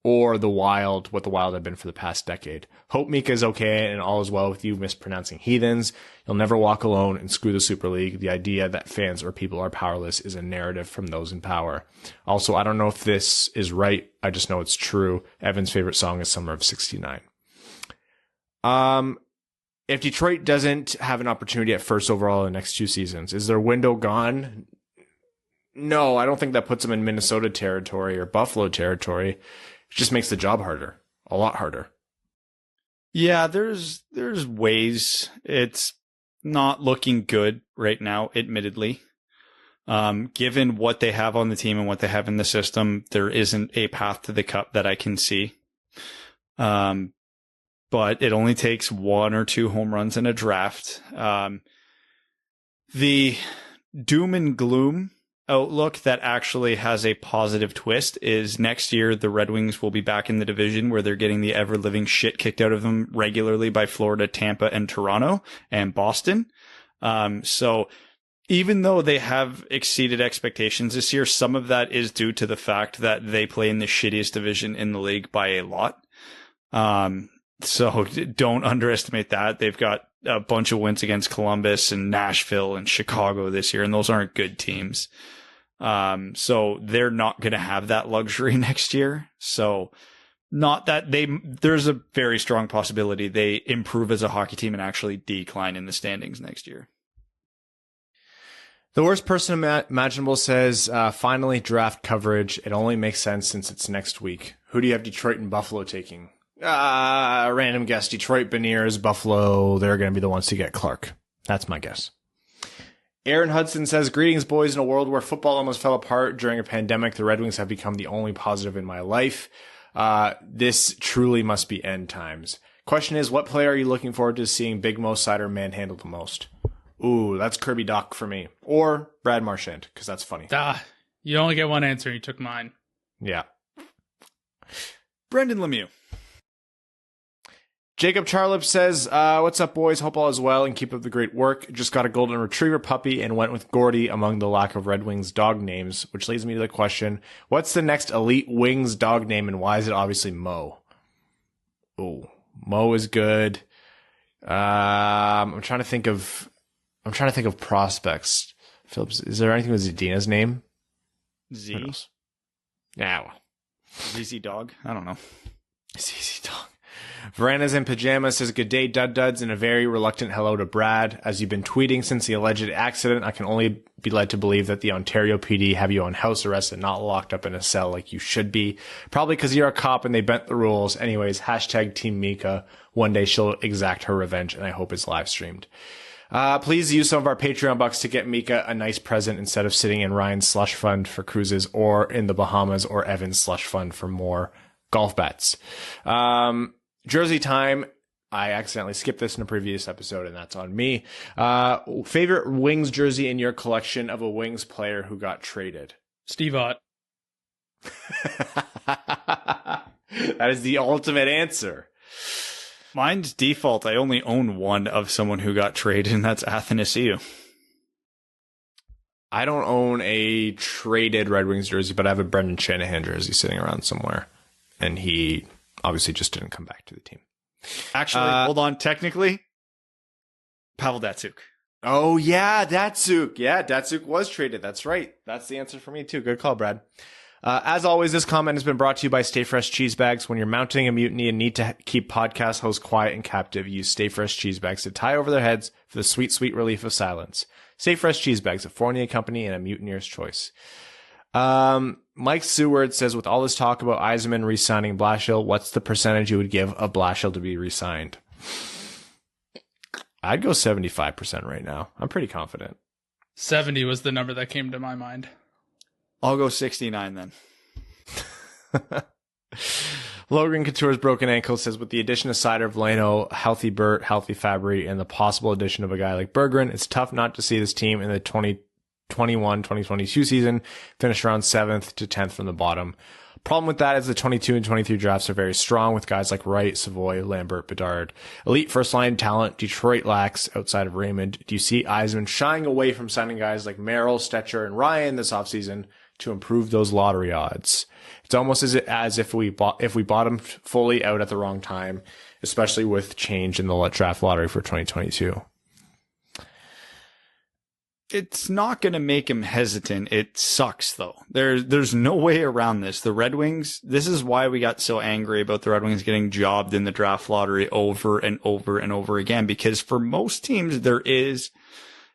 Or the Wild, what the Wild have been for the past decade. Hope Mika is okay and all is well with you mispronouncing heathens. You'll never walk alone and screw the Super League. The idea that fans or people are powerless is a narrative from those in power. Also, I don't know if this is right. I just know it's true. Evan's favorite song is Summer of '69. If Detroit doesn't have an opportunity at first overall in the next 2 seasons, is their window gone? No, I don't think that puts them in Minnesota territory or Buffalo territory. It just makes the job harder, a lot harder. Yeah, there's ways. It's not looking good right now, admittedly. Given what they have on the team and what they have in the system, there isn't a path to the cup that I can see. But it only takes 1 or 2 home runs in a draft. The doom and gloom outlook that actually has a positive twist is next year the Red Wings will be back in the division where they're getting the ever-living shit kicked out of them regularly by Florida, Tampa, and Toronto, and Boston. So even though they have exceeded expectations this year, some of that is due to the fact that they play in the shittiest division in the league by a lot. So don't underestimate that. They've got a bunch of wins against Columbus and Nashville and Chicago this year, and those aren't good teams. So they're not going to have that luxury next year. So not that there's a very strong possibility they improve as a hockey team and actually decline in the standings next year. The worst person imaginable says, finally draft coverage. It only makes sense since it's next week. Who do you have Detroit and Buffalo taking? Random guess. Detroit, Beniers, Buffalo. They're going to be the ones to get Clark. That's my guess. Aaron Hudson says, greetings, boys. In a world where football almost fell apart during a pandemic, the Red Wings have become the only positive in my life. This truly must be end times. Question is, what player are you looking forward to seeing Big Mo Sider manhandle the most? Ooh, that's Kirby Dach for me. Or Brad Marchand, because that's funny. You only get one answer. You took mine. Yeah. Brendan Lemieux. Jacob Charlip says, what's up, boys? Hope all is well and keep up the great work. Just got a golden retriever puppy and went with Gordy among the lack of Red Wings dog names, which leads me to the question, what's the next elite Wings dog name and why is it obviously Mo? Ooh, Mo is good. I'm trying to think of prospects. Phillips, is there anything with Zadina's name? Z? Yeah. ZZ Dog? I don't know. ZZ Dog. Veranda's in pajamas says, good day, Duds, and a very reluctant hello to Brad. As you've been tweeting since the alleged accident, I can only be led to believe that the Ontario PD have you on house arrest and not locked up in a cell like you should be. Probably because you're a cop and they bent the rules. Anyways, hashtag Team Mika. One day she'll exact her revenge, and I hope it's live streamed. Please use some of our Patreon bucks to get Mika a nice present instead of sitting in Ryan's slush fund for cruises or in the Bahamas or Evan's slush fund for more golf bets. Jersey time. I accidentally skipped this in a previous episode, and that's on me. Favorite Wings jersey in your collection of a Wings player who got traded? Steve Ott. That is the ultimate answer. Mine's default. I only own one of someone who got traded, and that's Athanasiou. I don't own a traded Red Wings jersey, but I have a Brendan Shanahan jersey sitting around somewhere, and he obviously just didn't come back to the team. Actually, hold on. Technically, Pavel Datsyuk. Oh, yeah, Datsyuk. Yeah, Datsyuk was traded. That's right. That's the answer for me, too. Good call, Brad. As always, this comment has been brought to you by Stay Fresh Cheese Bags. When you're mounting a mutiny and need to keep podcast hosts quiet and captive, use Stay Fresh Cheese Bags to tie over their heads for the sweet, sweet relief of silence. Stay Fresh Cheese Bags, a Fournier company and a mutineer's choice. Mike Seward says, with all this talk about Yzerman re-signing Blashill, what's the percentage you would give of Blashill to be re-signed? I'd go 75% right now. I'm pretty confident. 70 was the number that came to my mind. I'll go 69 then. Logan Couture's broken ankle says, with the addition of Sider, Veleno, healthy Burt, healthy Fabry, and the possible addition of a guy like Berggren, it's tough not to see this team in the 2021-2022 season finish around 7th to 10th from the bottom. Problem with that is the 22 and 23 drafts are very strong with guys like Wright, Savoy, Lambert, Bedard. Elite first-line talent Detroit lacks outside of Raymond. Do you see Yzerman shying away from signing guys like Merrill, Stetcher, and Ryan this offseason to improve those lottery odds? It's almost as if we bottomed fully out at the wrong time, especially with change in the draft lottery for 2022. It's not going to make him hesitant. It sucks, though. There's no way around this. The Red Wings, this is why we got so angry about the Red Wings getting jobbed in the draft lottery over and over and over again, because for most teams, there is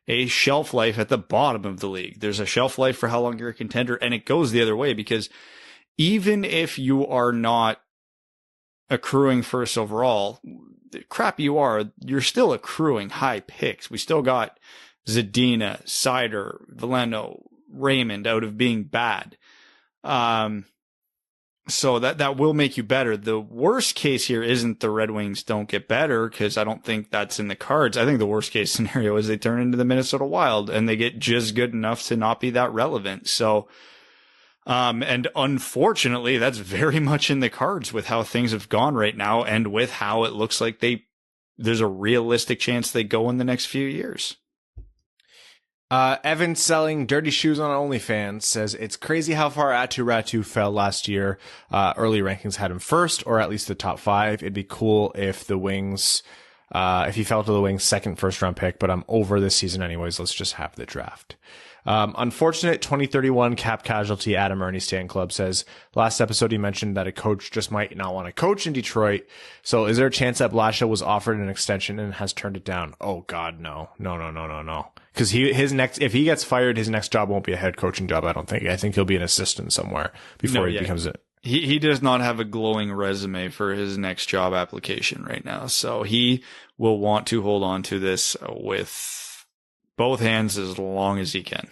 a shelf life at the bottom of the league. There's a shelf life for how long you're a contender, and it goes the other way, because even if you are not accruing first overall, the crap you're still accruing high picks. We still got Zadina, Sider, Veleno, Raymond out of being bad. So that will make you better. The worst case here isn't the Red Wings don't get better, because I don't think that's in the cards. I think the worst case scenario is they turn into the Minnesota Wild and they get just good enough to not be that relevant. So, and unfortunately, that's very much in the cards with how things have gone right now and with how it looks like there's a realistic chance they go in the next few years. Evan selling dirty shoes on OnlyFans says, it's crazy how far Atu Ratu fell last year. Early rankings had him first, or at least the top 5. It'd be cool if the Wings, if he fell to the Wings' second first-round pick, but I'm over this season anyways. Let's just have the draft. Unfortunate 2031 cap casualty Adam Ernie Stan Club says, last episode he mentioned that a coach just might not want to coach in Detroit. So is there a chance that Blashill was offered an extension and has turned it down? Oh God, no. Because if he gets fired, his next job won't be a head coaching job, I don't think. I think he'll be an assistant somewhere before he becomes it. He does not have a glowing resume for his next job application right now. So he will want to hold on to this with both hands as long as he can.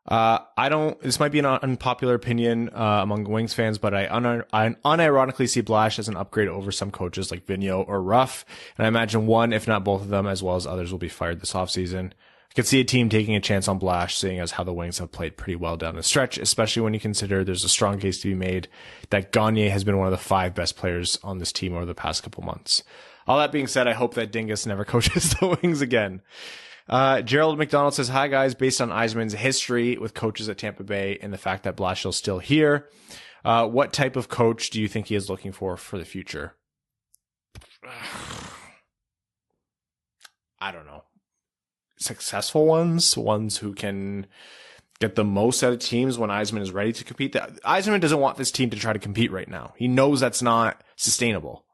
This might be an unpopular opinion among Wings fans, but I unironically see Blash as an upgrade over some coaches like Vigneault or Ruff. And I imagine one, if not both of them, as well as others, will be fired this offseason. I could see a team taking a chance on Blash, seeing as how the Wings have played pretty well down the stretch, especially when you consider there's a strong case to be made that Gagner has been one of the 5 best players on this team over the past couple months. All that being said, I hope that Dingus never coaches the Wings again. Gerald McDonald says, hi guys, based on Yzerman's history with coaches at Tampa Bay and the fact that Blashill's still here, what type of coach do you think he is looking for the future? I don't know. Successful ones who can get the most out of teams when Yzerman is ready to compete. Yzerman doesn't want this team to try to compete right now. He knows that's not sustainable.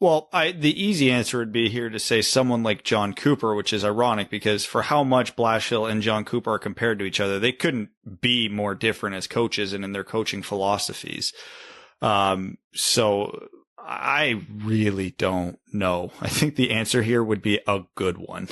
Well, the easy answer would be here to say someone like John Cooper, which is ironic because for how much Blashill and John Cooper are compared to each other, they couldn't be more different as coaches and in their coaching philosophies. So I really don't know. I think the answer here would be a good one.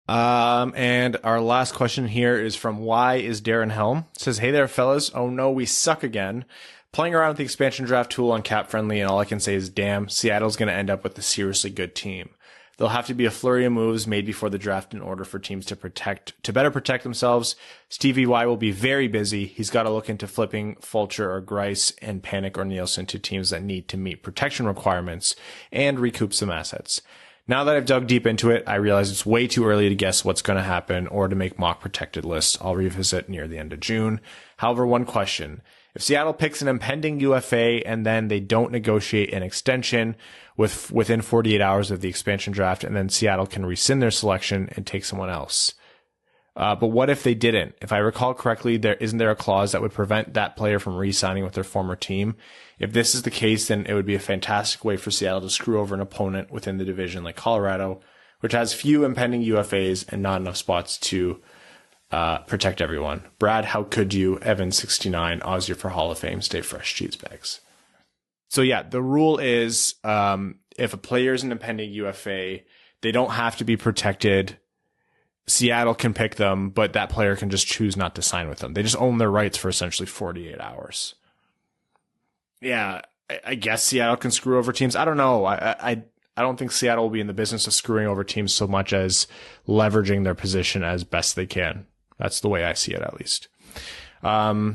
And our last question here is from Why is Darren Helm? It says, hey there, fellas. Oh no, we suck again. Playing around with the expansion draft tool on Cap Friendly, and all I can say is, damn, Seattle's going to end up with a seriously good team. There'll have to be a flurry of moves made before the draft in order for teams to better protect themselves. Stevie Y will be very busy. He's got to look into flipping Fulcher or Grice and Panic or Nielsen to teams that need to meet protection requirements and recoup some assets. Now that I've dug deep into it, I realize it's way too early to guess what's going to happen or to make mock protected lists. I'll revisit near the end of June. However, one question. If Seattle picks an impending UFA and then they don't negotiate an extension within 48 hours of the expansion draft, and then Seattle can rescind their selection and take someone else. But what if they didn't? If I recall correctly, isn't there a clause that would prevent that player from re-signing with their former team? If this is the case, then it would be a fantastic way for Seattle to screw over an opponent within the division like Colorado, which has few impending UFAs and not enough spots to protect everyone. Brad, how could you? Evan69, Aussier for Hall of Fame, stay fresh, cheese bags. So yeah, the rule is if a player is an impending UFA, they don't have to be protected. Seattle can pick them, but that player can just choose not to sign with them. They just own their rights for essentially 48 hours. Yeah, I guess Seattle can screw over teams. I don't know. I don't think Seattle will be in the business of screwing over teams so much as leveraging their position as best they can. That's the way I see it, at least. Yeah,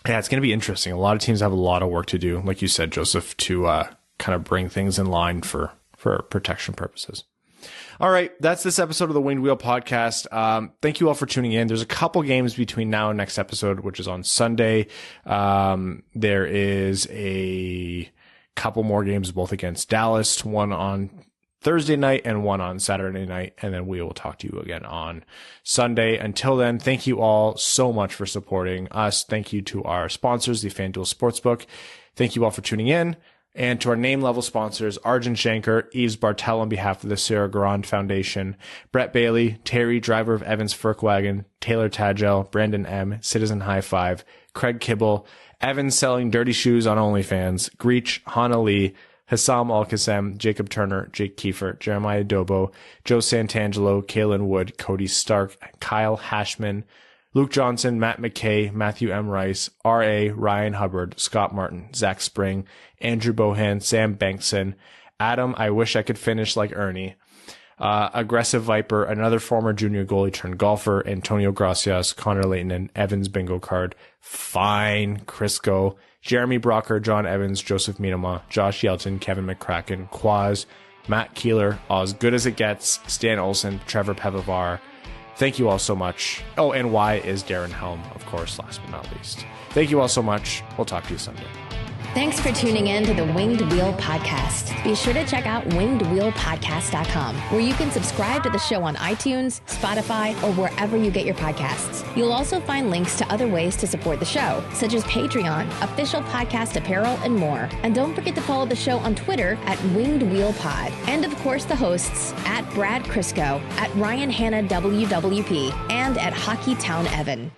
it's going to be interesting. A lot of teams have a lot of work to do, like you said, Joseph, to kind of bring things in line for protection purposes. All right, that's this episode of the Winged Wheel podcast. Thank you all for tuning in. There's a couple games between now and next episode, which is on Sunday. There is a couple more games, both against Dallas, one on Thursday night and one on Saturday night, and then we will talk to you again on Sunday. Until then, thank you all so much for supporting us. Thank you to our sponsors, the FanDuel Sportsbook. Thank you all for tuning in. And to our name level sponsors, Arjun Shankar, Yves Bartel on behalf of the Sarah Garand Foundation, Brett Bailey, Terry, driver of Evans Folkwagen, Taylor Tagel, Brandon M, Citizen High Five, Craig Kibble, Evan selling dirty shoes on OnlyFans, Greach, Hana Lee, Hassam Al-Qassem, Jacob Turner, Jake Kiefer, Jeremiah Dobo, Joe Santangelo, Kaylin Wood, Cody Stark, Kyle Hashman, Luke Johnson, Matt McKay, Matthew M. Rice, R.A., Ryan Hubbard, Scott Martin, Zach Spring, Andrew Bohan, Sam Bankson, Adam, I wish I could finish like Ernie, Aggressive Viper, another former junior goalie turned golfer, Antonio Gracias, Connor Layton, and Evans Bingo Card, Fine, Crisco, Jeremy Brocker, John Evans, Joseph Minama, Josh Yelton, Kevin McCracken, Quaz, Matt Keeler, As Good As It Gets, Stan Olson, Trevor Pevavar. Thank you all so much. Oh, and why is Darren Helm, of course, last but not least. Thank you all so much. We'll talk to you Sunday. Thanks for tuning in to the Winged Wheel Podcast. Be sure to check out wingedwheelpodcast.com, where you can subscribe to the show on iTunes, Spotify, or wherever you get your podcasts. You'll also find links to other ways to support the show, such as Patreon, official podcast apparel, and more. And don't forget to follow the show on Twitter at Winged Wheel Pod. And of course, the hosts at Brad Crisco, at Ryan Hanna WWP, and at Hockey Town Evan.